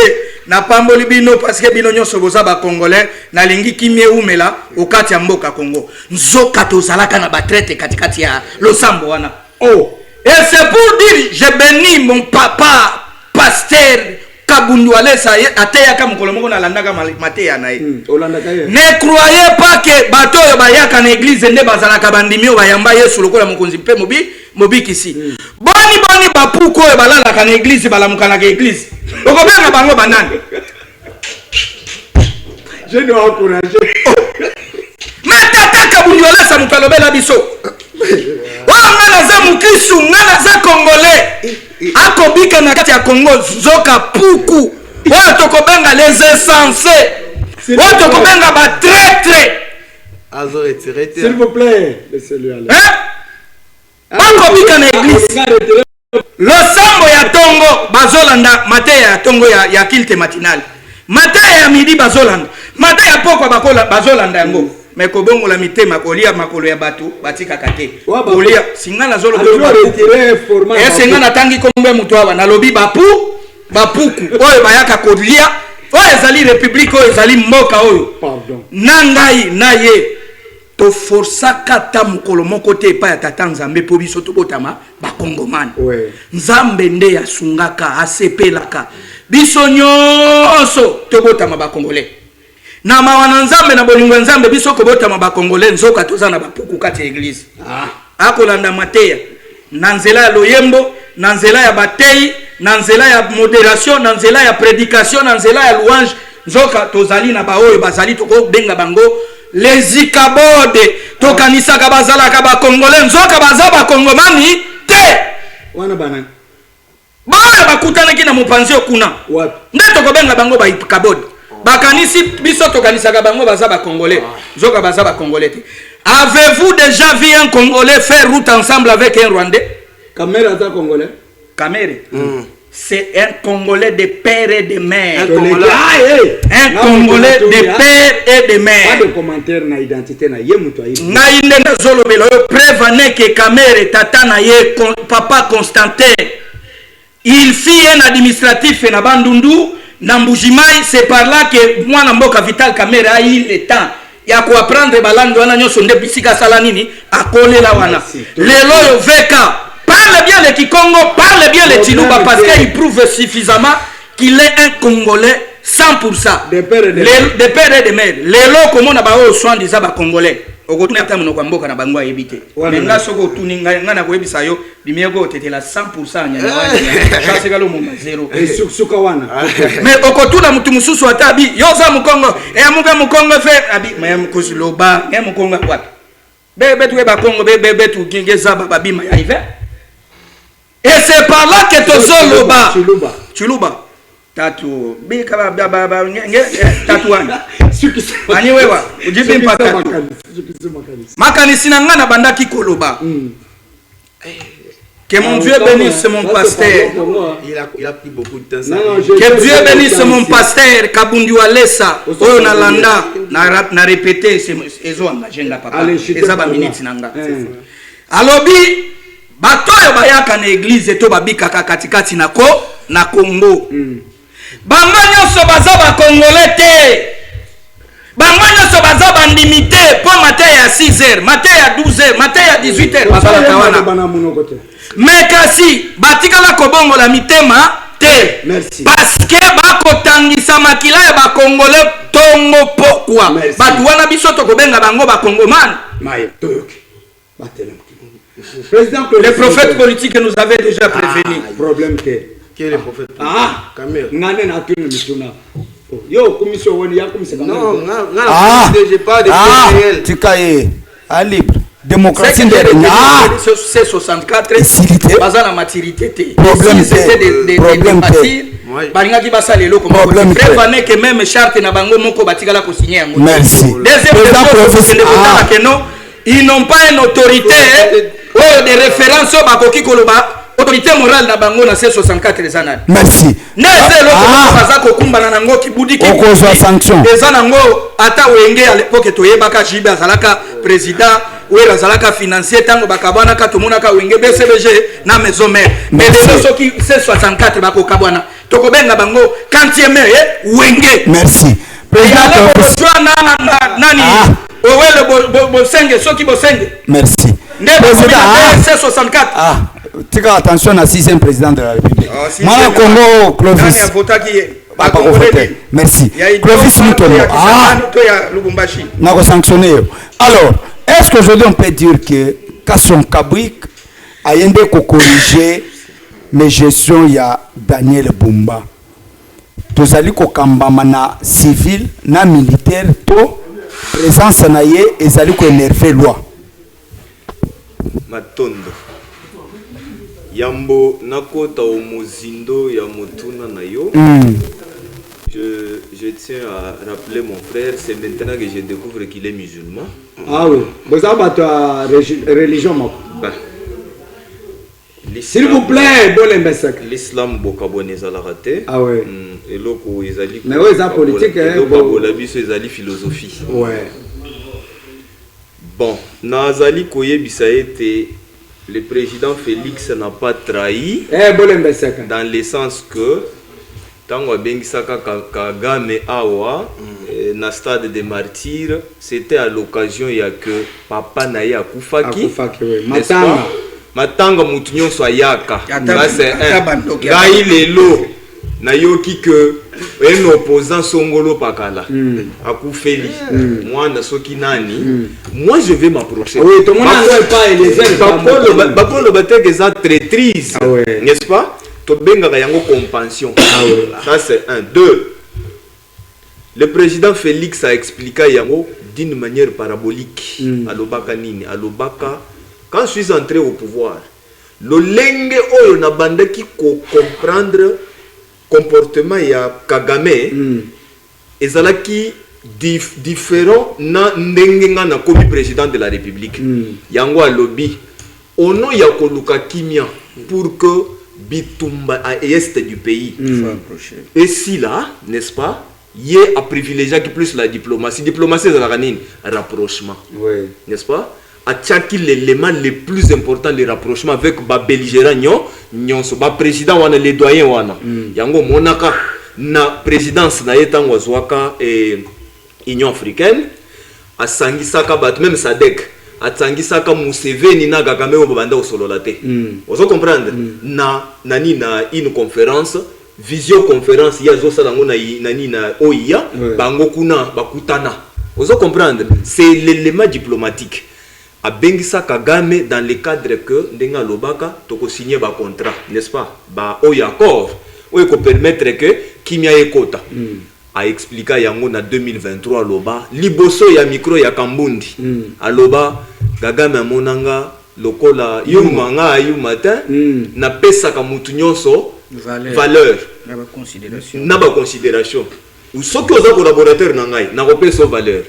na Pamboli Bino parce que Binonyo Soboza ba Congolais, na lingi kimie umela, au kati ya mboka Congo. Nzoka Tozalaka na batrete katikati ya Losambo wana. Oh, et c'est pour dire, je bénis mon papa, pasteur, Kabundu Alessa, Ateyaka Mokolomo na landaka Mateya na ye. Ne croyez pas que bato yo bayaka na église nde bazalaka bandimi bayamba Yesu lokola mokonzi mpe mobi kisi. Boni bapuko yo balalaka na église balamukana ka église. Okobenga bango banani.
Je dois encourager.
Mais tata Kabundu Alessa mukalobela biso. Ngana za mukristu ngana za congolais akobika na kati ya Congo zoka puku oyo tokobenga les insensés oyo tokobenga ba traître
s'il vous plaît laissez-le aller
akobika na église losambo ya tongo bazolanda mateya ya tongo ya kilte matinale mateya ya midi bazolanda mateya ya poko bakola bazolanda yango. Mais kobongo la mitema kolia makolo ya batu batika kate kolia singana zolo bapu et singana tangi kombe mutu aba na lobi bapuku oyo bayaka kolia oyo ezali république oyo ezali mboka oyo nangai naye to força kata mukolo moko te pa ya tata Nzambe po biso to botama ba kongomani Nzambe nde ya sungaka asepelaka biso nyonso to botama ba congolais. Na mawana Nzambe na bolingo Nzambe biso kobota maba Congolais nzoka toza na bapuku kati ya église. Akolanda mateya na nzela ya loyembo, na nzela ya batei, na nzela ya modération, na nzela ya prédication, na nzela ya louange nzoka tozali na baoyo bazali toko benga bango les ikabode tokanisaka bazalaka ba Congolais nzoka bazaba Kongomani te.
Wana bana.
Ba bakutanaki na mopanzi okuna. Nde tokobenga bango ba ikabode. Bakanisi biso tokanisaka bango baza ba Congolais. Zoka baza ba Congolais. Avez-vous déjà vu un Congolais faire route ensemble avec un Rwandais?
Kamerhe est Congolais.
Kamerhe. C'est un Congolais de père et de mère.
Un
Congolais de père et de mère.
Pas de commentaire na identité na yemuto ayi.
Na indenda zolo belo prévane que Kamerhe tata na ye papa Constantin. Il fit un administratif na Bandundu. Nambujimai, c'est par là que moi Namboka Vital Kamerhe a eu le temps. Il y a quoi apprendre balango wana nyoso nde bisika salanini akole la wana. Lelo yo veka. Parle bien le Kikongo, parle bien le Chiluba parce qu'il prouve suffisamment qu'il est un Congolais 100%.
De père et
de mère. Lelo comment na ba o soin disa ba Congolais. Okotuna ta monoko mboka na bango ayebite. Menga soko tuninga ngana ko ebisa yo bimiego tetela 100% nyanya wana. Chance galo mo zero.
Et suka wana.
Mais okotuna mutu mususu atabi yoza mukongo e amuga mukongo fe abi mayam koziloba nge mukongo wapi. Bebe tu ba Congo bebe tu kingeza baba bima ya hiver. Et c'est par là que tozoloba. Chiluba. Tatu bika baba nge tatuana. Ani wewa ujibi mpaka makanisi na ngana bandaki koloba Que mon Dieu bénisse mon pasteur.
Il a pris beaucoup de temps.
Que Dieu bénisse mon pasteur. Kabundi Walesa. Oyo na landa. Na répété. Ezo engagé papa. Eza ba minute nanga. Alobi. Bato yo bayaka na église to babikaka katikati na Congo. Bango nyonso baza ba congolais te. Bango nyonso baza bandimi te po matin ya 6h, matin ya 12h, matin ya 18h bazala kawana. Mais kasi batikala kobongola mitema te.
Merci.
Parce que bakotangisa makila ya ba congolais tongo pokwa. Batu wana biso to kobenga bango ba congomani.
Maye toyoki. Batela.
Les prophètes politiques nous avaient déjà prévenus.
Problème que.
Qui est le prophète?
Ngane na tunu misuna. Yo commission woni ya commission.
Non, j'ai pas de réel.
Tikaye. À libre. Démocratie de
c'est 64 baza na maturité te.
Problème
des balinga ki basala lelo comme prévenez que même charte na bango moko batikala ko signer yango.
Merci.
Deuxième que non, ils n'ont pas une autorité de référence au bakoki koloba. Autorité morale na bango na 64 les années.
Merci.
Neze loko baza ko kumbana nango kibudi ki.
Okozwa sanction.
Eza nango ata wenge à l'époque toyebaka jibe azalaka président ou azalaka financier tango bakabwana ka tomona ka wenge BCBG na maison mère. Mais les soki 64 bako kabwana. Tokobenga bango quantième wenge.
Merci.
Président nani Owele Bosenge soki Bosenge.
Merci.
Président 64.
Tika attention à 6e président de la République. Mana Congo Clovis. Merci. Clovis Mutono. Nako sanctionné. Alors, est-ce qu'aujourd'hui on peut dire que Kasson Kabouik a yende ko corriger mes gestions ya Daniel Bumba. Tozali ko kambama na civil na militaire to présence na ye ezali ko énerver loi.
Matondo. Yambo nakota omozindo ya motuna na yo. Je tiens à rappeler mon frère, c'est maintenant que je découvre qu'il est musulman.
Ah oui, vous avez ta religion mako. S'il vous plaît,
l'islam bokabone ezala raté.
Ah ouais.
Eloko ezali.
Mais ouais, ça politique hein.
Eloko la biso ezali philosophie.
Ouais.
Bon, nazali koyebisa ete le président Félix n'a pas trahi dans le sens que tango bengisaka Kagame awa na stade de martyrs, c'était à l'occasion ya que papa na ya akufaki matanga mutu nyonso ayaka c'est ngai lelo na yoki que un opposant songolo pakala akufeli mwanda soki nani moi je vais m'approcher
oui tout le monde n'a pas les
bakolo bateke za traîtrise n'est-ce pas to benga yango compassion ça c'est un deux le président Félix a expliqué yango d'une manière parabolique alobaka nini alobaka quand je suis entré au pouvoir lolenge oyo na bandaki ko comprendre comportement ya Kagame ezalaki différent na ndenge nga na komi président de la République yango alobi ono ya koluka kimia pour que bitumba à est du pays et si là n'est-ce pas yé a privilégié plus la diplomatie ezalaka nini rapprochement n'est-ce pas atchaki l'élément le plus important le rapprochement avec ba belligérant nyonso ba président wana les doyens wana yango monaka na présidence na yetango azwaka Union africaine asangisaka bat même SADC asangisaka Museveni na Kagame o banda osolola te ozo comprendre na une conférence visioconférence ya zo sala ngona nani na OIA bango kuna bakutana ozo comprendre c'est l'élément diplomatique a bengisa Kagame dans le cadre que ndenga lobaka toko signer ba contrat n'est-ce pas ba oya accord oyo ko permettre que kimia ekota a expliqué yango na 2023 loba liboso ya micro ya Kambundi aloba Kagame monanga lokola yumanga ayu matin na pesa ka mutu nyonso valeur na ba considération ceux qui ont collaborateur nangai na repère son valeur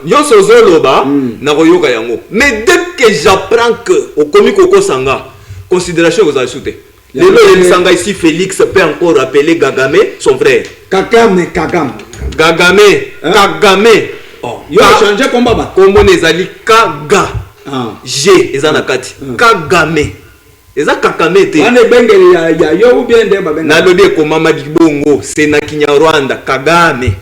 nyonso zoloba na koyoka yango mais dès que j'apprends que au komi koko sanga considération aux ajouter lelo sanga ici Félix peut encore appeler Gagame son frère
Kagame
oh
yo changer combat ba
kombo nezali Kaga G ezana kati Kagame eza Kakame te
ane bengeli ya yo ou bien de ba benga
na lobi ko mama bongo c'est na Kinyarwanda Kagame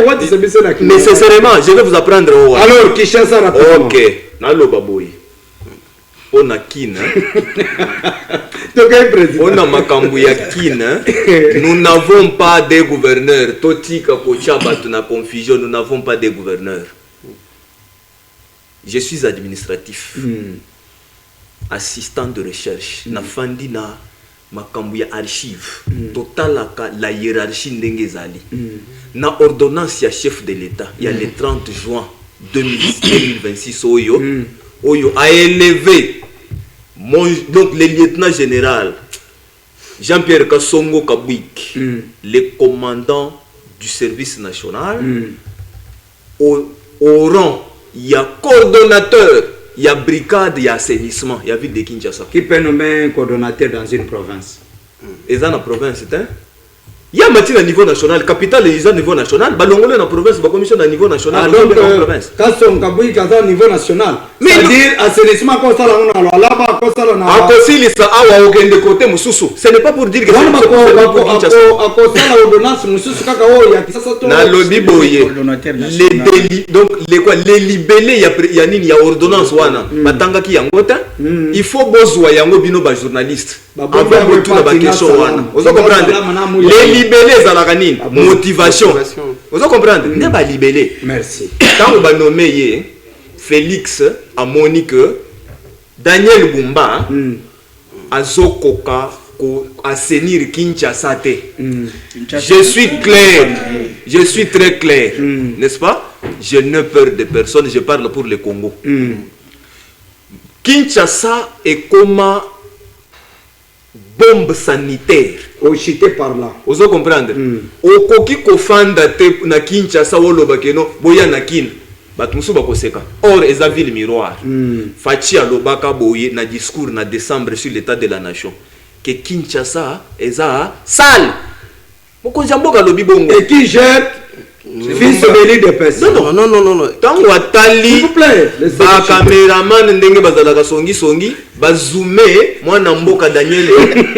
what is bisa na
nécessairement je vais vous apprendre
alors Kinshasa rapidement
OK na loba boy on a kina on a makambu ya kina nous n'avons pas de gouverneurs totika kocha batu na confusion nous n'avons pas de gouverneurs. Je suis administratif, assistant de recherche, na fandi na makambu ya archive, total la hiérarchie ndengezali. Na ordonnance ya chef de l'État, il y a le 30 juin 2026 Oyo a élevé donc le lieutenant général Jean-Pierre Kassongo Kabwik, le commandant du service national, au rang. Il y a coordonnateur, il y a brigade, il y a assainissement, il y a ville de Kinshasa.
Qui peut nommer un coordonnateur dans une province?
Et dans la province, il y a matière à niveau national, capitale et à niveau national, balongole dans la province, la commission à niveau national,
donc
province.
Quand on kabouille à niveau national, c'est-à-dire assainissement comme ça là-bas, comme ça là.
À cause de ça, à aucun de côté, Moussoussou. Ce n'est pas pour dire que c'est
à cause de l'ordonnance, Moussoussou kakao, il y a qui ça ça.
Na lobby boye. Les délits, donc les quoi, les libellés, il y a ordonnance wana. Matanga ki yangota. Il faut bozwa yango bino ba journaliste. Avant de tout la question wana. Vous comprendre? Les libellés à la canine, motivation. Vous comprendre? Ne pas libellé.
Merci.
Quand on va nommer Félix à Monique, Daniel Bumba, Azokoka, assainir Kinshasa te. Je suis clair, je suis très clair, n'est-ce pas? Je n'ai peur de personne, je parle pour le Congo. Kinshasa est comme bombe sanitaire.
Au chité par là.
Vous comprendre? Au koki kofanda te na Kinshasa wolo bakeno boya na kin. Batumusu bakoseka. Or eza ville miroir. Fachi alobaka boye na discours na décembre sur l'état de la nation. Que Kinshasa eza sale. Mokonzi mboka lobi bongo.
Et qui jette fils de de personnes.
Non.
Tant watali.
S'il vous plaît.
Ba cameraman ndenge bazalaka songi ba zoomer mwana mboka Daniel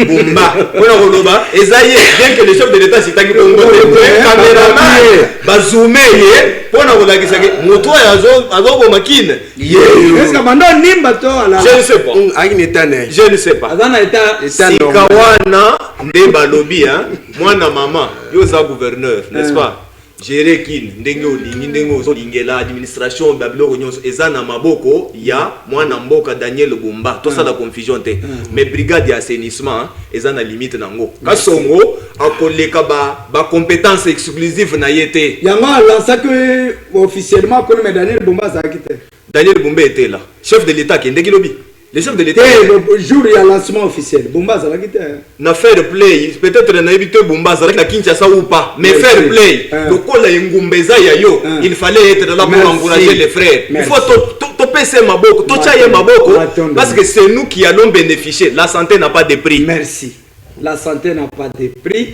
Bumba. Pona koloba ezaye bien que le chef de l'état sitaki bongo cameraman ba zoomer ye pona kolakisa ke moto azo makine.
Est-ce que manda nimba to ala?
Je ne sais pas. Je ne sais pas.
Azana état
Sikawana ndeba lobby mwana mama yo za gouverneur, n'est-ce pas? Gérer kin ndenge olingi ndenge ozolingela administration babiloko nyonso eza na maboko ya mwana mboka Daniel Bumba to ça la confusion te mais brigade ya assainissement eza na limite nango kasongo akoleka ba compétence exclusive na yete
yanga la ça que officiellement comme Daniel Bumba ça quitté.
Daniel Bumba était là chef de l'état qui ndeki lobi. Le chef de l'État.
Le jour il y a lancement officiel. Bumba ça la quitté.
Na fair play, peut-être na éviter Bumba ça la Kinshasa ou pas, mais fair play. Le kola ngumbeza ya yo, il fallait être là pour encourager les frères. Il faut to pese maboko, to chaye maboko parce que c'est nous qui allons bénéficier. La santé n'a pas de prix.
Merci. La santé n'a pas de prix.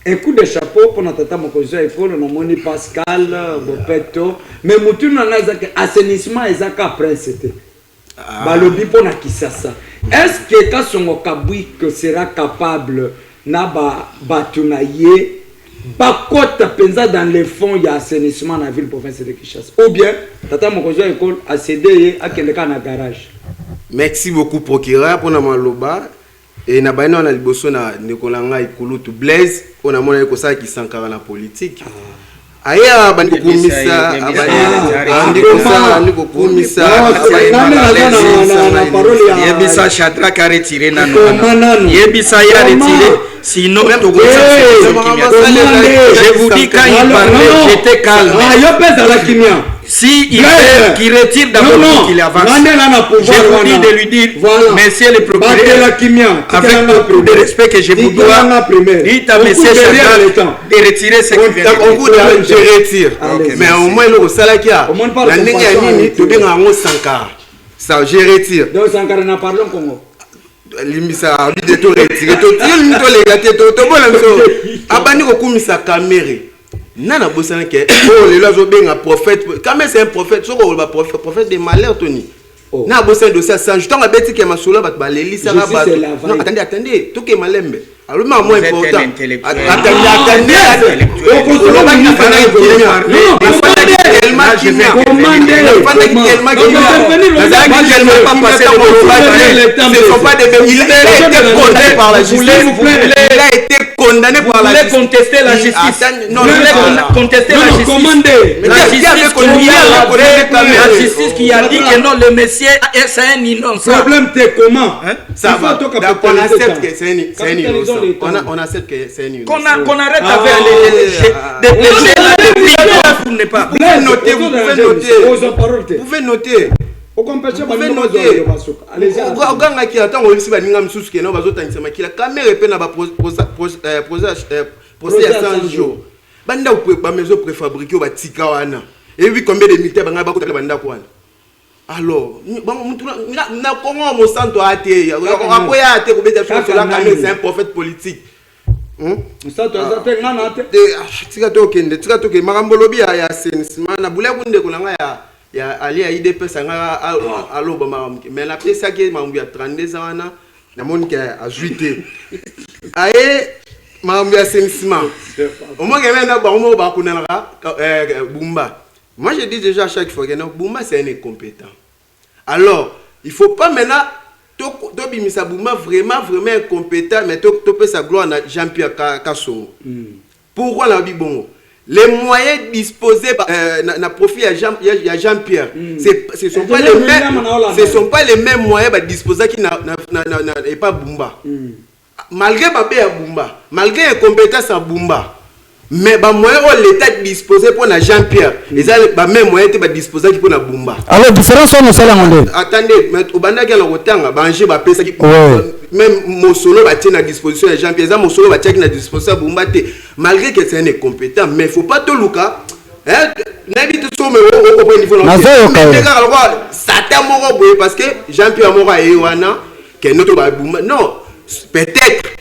Un coup de chapeau pour notre tata Mokozo école, on a moni Pascal, Bopeto, mais mutu na nazaka assainissement ezaka principe. Balobi pona Kisasa. Est-ce que quand son Kabwik sera capable na batunaye bakota penza dans les fonds il y a assainissement dans la ville province de Kinshasa ou bien tata Mokozo école a cédé à quelqu'un na garage.
Merci beaucoup procureur pour na maloba et na baina na liboso na Nikolanga Ikulutu Blaise on a mona ko ça qui s'encadre na politique. Aya bandi kumisa
yebisa Shadrack a retiré nano yebisa ya retiré sinon je vous dis quand il parlait j'étais calme si il retire d'abord qu'il avance, je vous dis de lui dire, monsieur le procureur, avec beaucoup de respect que je vous dois, dites à monsieur Chagall de retirer ce qu'il vient de dire.
Je retire. Mais au moins, le salaki a la ligne à Nini, tu bien en Sankara. Ça, je retire.
Donc Sankara n'a pas parlé Congo.
Limisa a dit de tout retirer. Tu as les gâtés, tu as bon l'amso. Abani Kokumisa Kamere. Nana Bossana qui est le lozo bien un prophète. Kamere c'est un prophète. Soit on va prophète des malheurs, Tony. Na Bossana de ça, je t'en abeti que ma soula bat baleli ça va. Non, attendez, tout qui est malembe. Alors, moi, moins important. Attendez. Il a été condamné par la justice.
Contester la justice.
Non, contester la
justice qui a dit que non, le monsieur c'est un innocent.
Le problème c'est comment?
Ça va. On accepte que c'est un innocent. On accepte que c'est un innocent.
Qu'on arrête avec les pour ne pas.
Vous pouvez noter. Vous pouvez noter. Oganga qui attend aussi baninga msusu ke no bazotangisa makila kamera pe na ba procès ya 100 jours banda ba maison préfabriquée ba tika wana et puis combien de militaires banga ba kotala banda ko wana alors na Congo mo santo ate akoya ate ko beta sur la caméra c'est un prophète politique
Musato azate ngana ate
tika toke makambo lobi ya assainissement na bula kunde kolanga ya ali ya IDP sanga alo ba makamke mais la pièce qui mambu ya 32 ans na moni ka ajuité aye mambu ya assainissement au moins que maintenant ba mo ba kunana Bumba. Moi je dis déjà à chaque fois que non Bumba c'est un incompétent. Alors il faut pas maintenant to bimisa Bumba vraiment incompétent mais to peut sa gloire na Jean-Pierre Kassongo. Pourquoi la bibongo? Les moyens disposés na profit à Jean-Pierre, ce sont pas les mêmes moyens disposés qui n'a pas Bumba. Malgré Babé à Bumba, malgré l'incompétence à Bumba, mais les moyens l'État disposé pour Jean-Pierre, ils ont les mêmes moyens qui disposés pour Bumba.
Alors, différence on
attendez, mais au Banda qui a le retard, même mon solo va tenir à disposition de Jean-Pierre, mon solo va tenir à disposition de Bumba, malgré que c'est un incompétent, mais il ne faut pas tout le cas. N'habite sur au point niveau parce que Jean-Pierre Mora et Yohana, qui est notre Bumba, non, peut-être,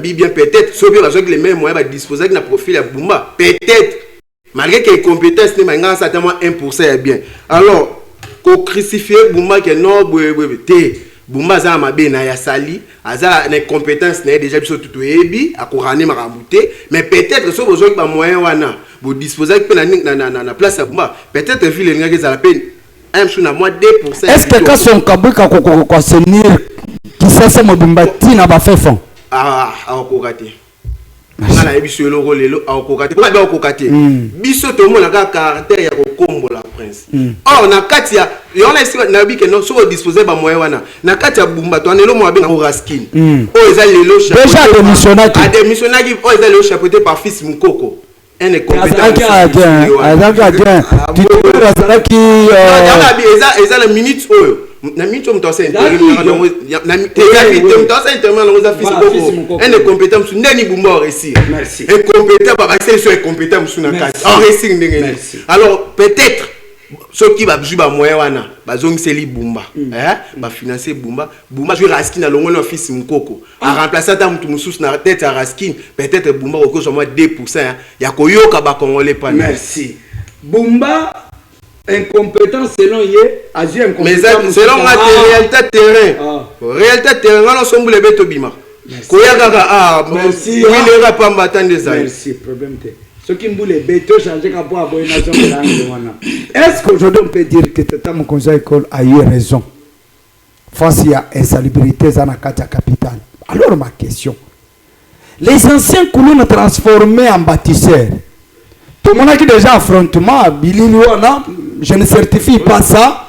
bien peut-être, sauf que les mêmes moyens va disposer d'un profil à Bumba, peut-être, malgré que les compétences n'est pas certainement 1% est bien. Alors, qu'on crucifie Bumba qui est non, Bumba za mabe na ya sali aza na compétence na déjà biso tout ebi akorane makambuté mais peut-être so besoin ba moyen wana bo disposer que na place à Bumba peut-être ville ngaki za la peine un chou na moins 2%.
Est-ce que quand son kabuka ko senir qui sait Bumba tina ba fait fond
akokate ngana ebiso loko lelo akokate ba akokate biso to mona ka caractère ya kokombo la prince or na kati ya yona isi na bi ke no so disposer ba moyen wana na kati ya Bumba to anelo mo abenga Raskin o eza lelo
chapeau
déjà démissionnaki o eza lelo chapeauté par fils Mukoko un incompétent eza la minute oyo na minute on t'enseigne un incompétent ndeni Bumba réussir incompétent ba c'est sur incompétent na kati en réussir ndenge alors peut-être ceux qui va jouer moyen wana bazongiseli Bumba ba financer Bumba jouer Raskin na longo na fils Mukoko a remplacer ta mutu mususu na tête à Raskin peut-être Bumba au moins 2% ya koyoka ba congolais pas.
Merci. Bumba incompétent selon yé agir incompétent
mais selon la réalité terrain réalité terrain on sombre le beto bima koyaka
merci
il ira pas m'attendre des années.
Merci problème te ce qui me les béto changer ka pour avoir une nation de l'angle. Est-ce qu'aujourd'hui on peut dire que Tata Mokonza école a eu raison face à insalubrité dans la capitale? Alors ma question, les anciens colons transformés en bâtisseurs, tout le monde a déjà affrontement Bililouana, je ne certifie pas ça,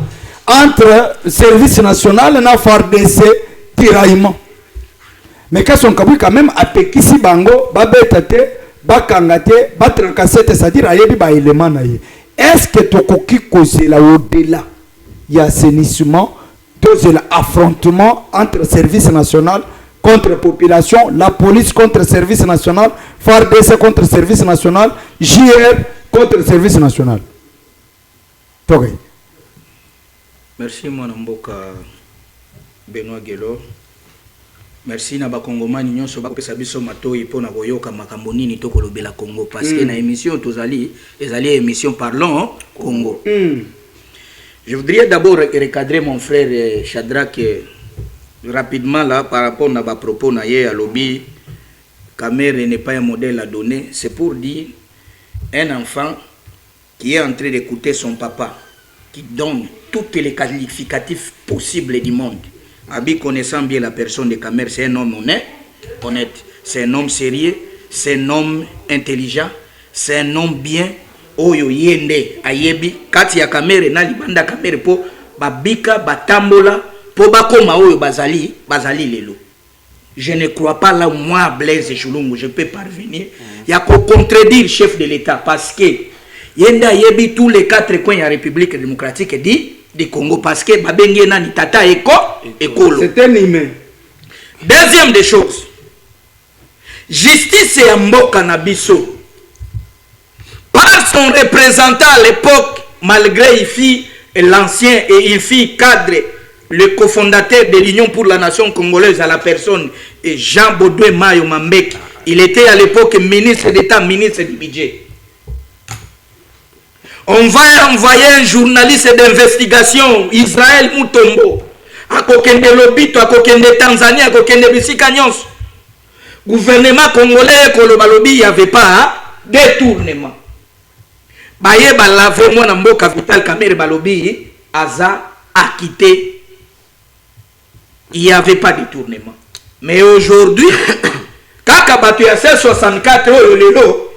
entre service national et FARDC tiraillement. Mais quand on a quand même appelé ici Bango, Babetate, Bakangate, Batrankasete, c'est-à-dire ayebi ba élément na ye.
est-ce que tokoki kozela au-delà y a assainissement deux affrontement entre service national contre population, la police contre service national, FARDC contre service national, JR contre service national. Okay.
Merci mon mboka Benoît Gelor. Merci na bakongomani nyonso bakopesa biso matoi pona koyoka makambo nini tokolobela Congo parce que na émission tozali ezali émission parlons Congo. Je voudrais d'abord recadrer mon frère Shadrack rapidement là par rapport à propos na ye à lobby. Camère n'est pas un modèle à donner, c'est pour dire un enfant qui est en train d'écouter son papa qui donne tous les qualificatifs possibles du monde. Abi connaissant bien la personne de Camère, c'est un homme honnête, c'est un homme sérieux, c'est un homme intelligent, c'est un homme bien. Oyo yende ayebi kati ya Camère na libanda Camère po babika batambola po bakoma oyo bazali lelo. Je ne crois pas là moi Blaise Chulungu je peux parvenir ya ko contredire chef de l'État parce que yende ayebi tous les 4 coins de la République démocratique du Congo parce que babenge nani tata ekolo.
C'est un humain.
Deuxième des choses, justice ya mboka na biso par son représentant à l'époque, malgré Ifi, l'ancien et Ifi cadre, le cofondateur de l'Union pour la Nation congolaise à la personne Jean Baudouin Mayo Mambek, il était à l'époque ministre d'État, ministre du budget. On va envoyer un journaliste d'investigation, Israël Mutombo, à Kokende Lobito, à Kokende Tanzanie, à Kokende Bissikanyons. Gouvernement congolais, Kolobalobi, il n'y avait pas détournement. Baye balave moi na mboka Vital Kamerhe balobi aza acquitté. Il n'y avait pas de détournement. Mais aujourd'hui, kaka batu ya 64 oyo lelo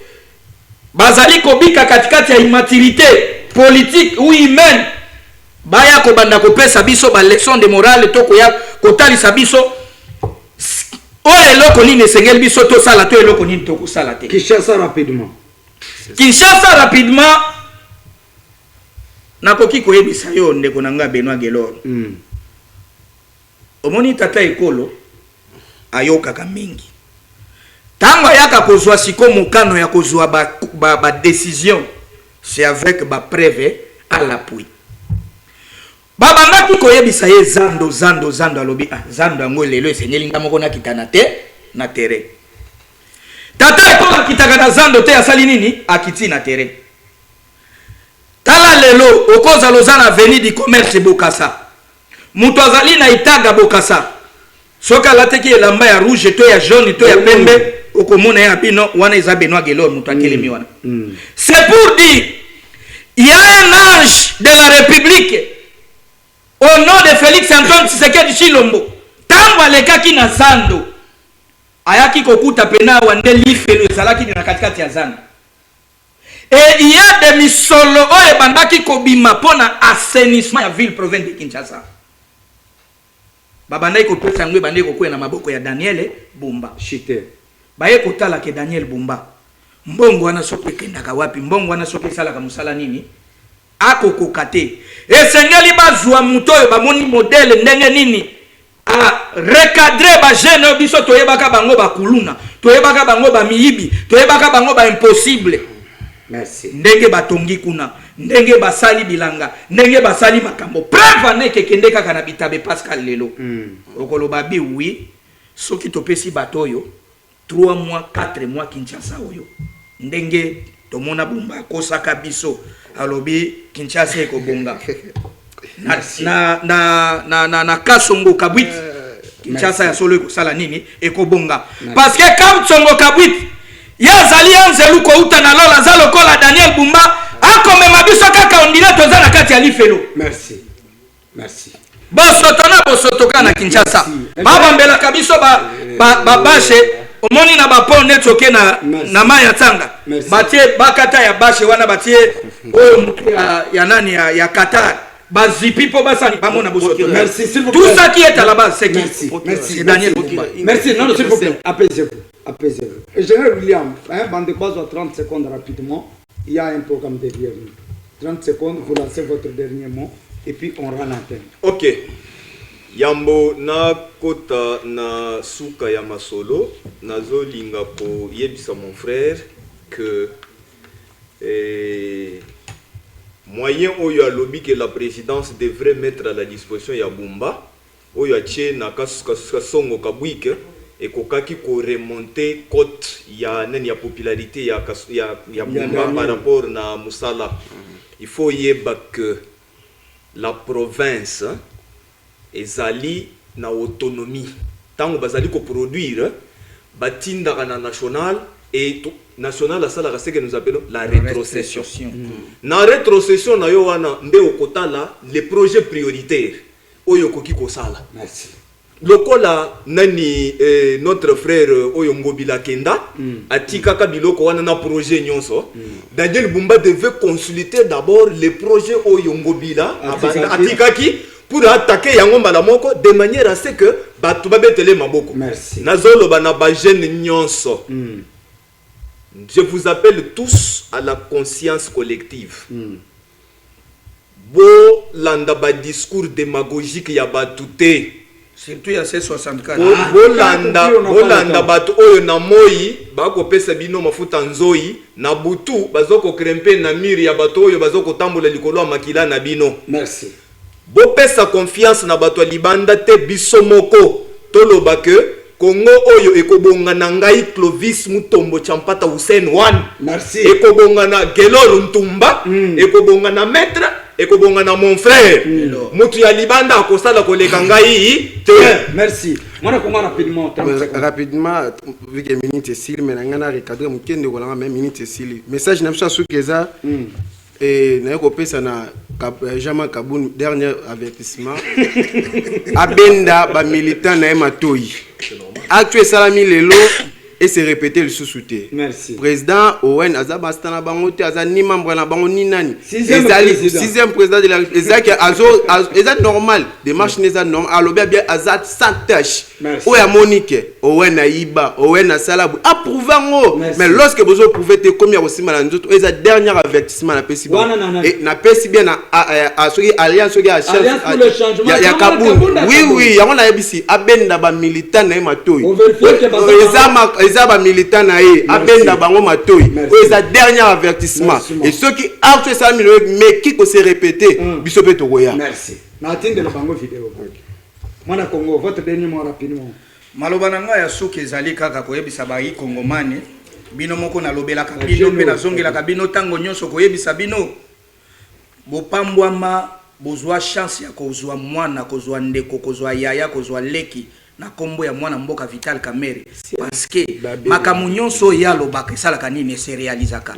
bazali kobika katikati ya immaturité politique ou humaine baya ko banda ko pesa biso ba leçon de morale to ko ya kotali sabiso oyo eloko nini sengel biso to sala to eloko nini to ko sala te.
Kinshasa rapidement.
Kinshasa rapidement nakoki koyebisa yo ndeko nanga Benoît Gelor. Omoni tata ekolo ayoka mingi. Tango yaka kozwa siko mokano ya kozwa ba décision, c'est avec ba preuve à l'appui. Baba ngaki koyebisa ye zando alobi zando ngo lelo esenyelinga moko na kitana te na terrain. Tata ekola kitaka na zando te asali nini akiti na terrain. Tala lelo okoza lozana avenue du commerce Bokassa. Muto azali na itaga Bokassa. Soka lateki elamba ya rouge to ya jaune to ya pembe okomona ya bino wana eza Benoît Gelor muto akelemi wana. C'est pour dire il y a un âge de la République au nom de Félix Antoine Tshisekedi Tshilombo. Tango alekaki na zando ayaki kokuta pena wande lifelo ezalaki na katikati ya zando. Et il y a des misolo oyo bandaki kobima pona assainissement ya ville province de Kinshasa. Babandai kopesa ngwe bandai kokwena maboko ya Daniel Bumba
Chité.
Baye kotala ke Daniel Bumba. Mbongo wana soki kendaka wapi? Mbongo wana soki sala ka musala nini? Ako kokate. Esengeli bazwa muto oyo bamoni modèle ndenge nini? A recadrer ba jeune biso toyebaka bango bakuluna, toyebaka bango ba miyibi, toyebaka bango ba impossible.
Merci.
Ndenge batongi kuna, ndenge basali bilanga, ndenge basali makambo. Preuve neke kende kaka na bitabe Pascal lelo. Okoloba bi oui, soki topesi batoyo 3 mois, 4 mois Kinshasa oyo. Ndenge tomona Bumba kosaka biso alobi Kinshasa ekobonga. na Kasongo Kabwit Kinshasa ya solo ekosala nini ekobonga parce que Kasongo Kabwit ya zali anzelu ko uta na lola za lokola Daniel Bumba akomema biso kaka ondina toza na kati ya lifelo.
Merci
bosotoka na Kinshasa baba mbela kabiso ba bashe omoni na bapon netoke na maya tanga batie bakata ya bashe wana batie oyo ya nani ya Qatar. Bazipi po basani bamona bosoto.
Merci s'il vous plaît.
Tout ça qui est à la base c'est qui?
Merci
Daniel Bumba.
Merci, non s'il vous plaît. Apaisez-vous. Général William, bande de base à 30 secondes rapidement. Il y a un programme derrière nous. 30 secondes, vous lancez votre dernier mot et puis on rend l'antenne.
Ok. Yambo na kota na suka ya masolo nazo linga ko yebisa mon frère que moyen oyo alobi que la présidence devrait mettre à la disposition ya Bumba oyo atie na kasongo kabwike et kokaki ko remonter cote ya nani ya popularité ya Bumba par rapport na Musala. Il faut yeba que la province ezali na autonomie tango bazali ko produire batinda na national et national asala ce que nous appelons la rétrocession. Na rétrocession na yo wana nde okotala les projets prioritaires oyo koki ko sala.
Merci.
Lokola nani notre frère oyo Ngobila Kenda atika ka biloko wana na projet nyonso Daniel Bumba devait consulter d'abord les projets oyo Ngobila atika ki pour attaquer yango mbala moko de manière à ce que batu babetele maboko.
Merci.
Nazolo bana ba jeune nyonso. Je vous appelle tous à la conscience collective. Bo landa ba discours démagogique ya batute.
Surtout ya C64.
Bolanda batu oyo na moi bako pesa bino mafuta nzoi na butu bazoko krempe na miri ya batu oyo bazoko tambola likolo makila na bino.
Merci.
Bo pesa confiance na bato libanda te biso moko toloba ke Congo oyo ekobonga na ngai Clovis Mutombo Champata Hussein 1.
Merci.
Ekobonga na Gelor Ntumba, ekobonga na maître, ekobonga na mon frère. Mutu ya libanda akosala koleka ngai te.
Merci. Mwana konga rapidement.
Rapidement, vu que minute est sile, mais on a recadré mon kende kolanga même minute est sile. Message n'a pas su que ça. Et n'a pas ça na Jean Kaboun dernier avertissement. Abenda ba militant na matoi. Actuel salami lelo et se répéter le sous-souté.
Merci.
Président Owen Azaba Stana Bangote Azani membre na bango ni nani. Sixième président de la République. Ezat normal. Démarche neza normal. Alobia bien Azat sans tâche. Oya Monique Owen Aiba Owen Salabu approuvant. Mais lorsque vous prouvez te comme ya aussi mal nzoto ezat dernier avertissement na pesi et na pesi bien na asoki alliance soki a chance ya Kaboun. Oui, yango na yebisi abenda ba militant na matoi. Ezaba militant na ye abenda bango matoi. Eza dernier avertissement. Et ceux qui actuellement ça mais qui ko se répéter biso pe tokoya.
Merci. Na atteindre la bango vidéo. Mwana Congo, votre dernier mot rapidement.
Maloba nanga ya soki ezali kaka koyebisa bayi Kongomane bino moko na lobela ka bino pe na zongela ka bino tango nyonso koyebisa bino bopambwama bozwa chance ya kozwa mwana kozwa ndeko kozwa yaya kozwa leki na kombo ya mwana mboka Vital Kamerhe parce que makamu nyonso ya lobaka esalaka nini se réalisaka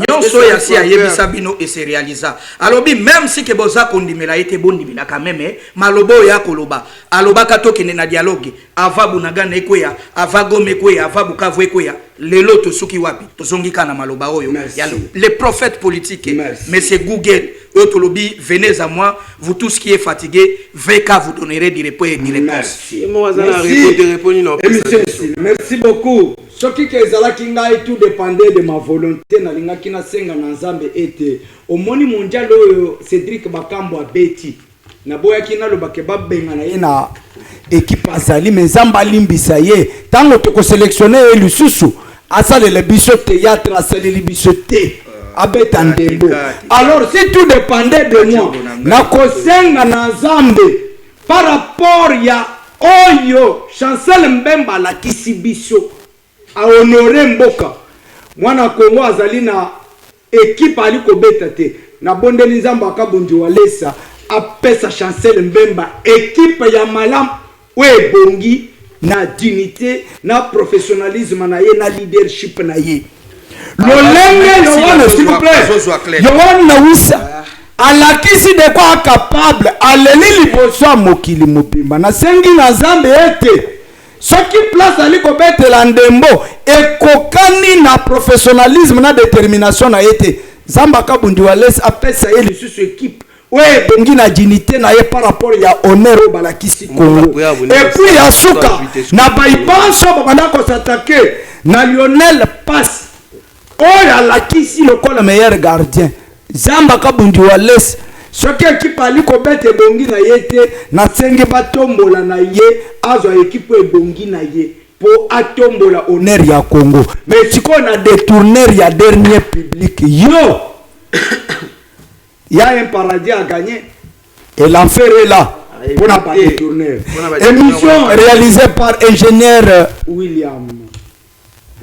nyonso ya si ayebisa bino et se réalisa alobi même si ke boza kondimela ete bondimela quand même malobo ya koloba alobaka tokene na dialogue ava bunagana ekweya ava gome ekweya ava bukavu ekweya lelo tosuki wapi tozongika na maloba oyo les prophètes politiques monsieur Google Otolobi, venez à moi, vous tous qui êtes fatigués, VK vous donnerez des réponses et des réponses.
Merci beaucoup. Ce qui est tout dépendait de ma volonté. Nalinga kina senga na nzambe ete. Au moni mondial Cédric Bakambo a beti. Na boya kina lo bakeba benga na
ina équipe azali mais nzamba limbisa ye. Tango toko sélectionner Lususu, asale le biso théâtre, asale le biso thé. Alors si tout dépendait de moi na kosenga na nzambe par rapport ya oyo Chancel Mbemba la kisibiso a honorer mboka mwana Kongo azali na équipe aliko beta te na bondeli nzambe akabundi walesa apesa Chancel Mbemba équipe ya malam we bongi na dignité na professionnalisme na ye na leadership na ye. S'il vous plaît, Yohan Wissa, à la kisi de quoi capable, à l'élite liboso mokili mobimba, na sengi na zambe ete, ce qui place à l'ikobete landembo, et kokani na professionnalisme na détermination na ete, zamba kabundi wales apesa ye sur équipe, ouais, bongi na dignité na ye par rapport ya honneur au balakisi Congo. Et puis ya suka, na baibanso babanda ko s'attaquer, na Lionel passe. Oh là là, qui est le meilleur gardien? Zamba kabundi wa les.
Soki équipe ali kobete ebongi na ye te na tsenge batombola na ye azwa équipe ebongi na ye po atombola honneur
ya Congo.
Mais siko na détourner ya dernier public yo. Il y a un paradis à gagner
et l'enfer est là.
Pour n'a pas détourner.
Émission réalisée par ingénieur
William.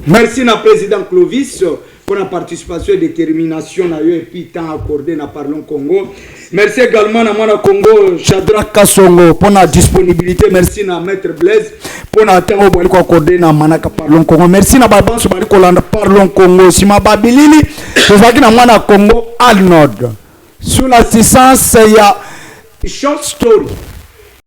Merci na président Clovis pour la participation et détermination et puis temps accordé na Parlons Congo. Merci également à Mwana Congo Shadrach Kasongo pour la disponibilité. Merci na Maître Blaise pour la temps accordé na Manaka Parlons Congo. Merci na Babanso Barikolanda Parlons Congo. Sima Babilini, c'est na Mwana Congo Al Nord. Sous l'assistance, il y a Short Story.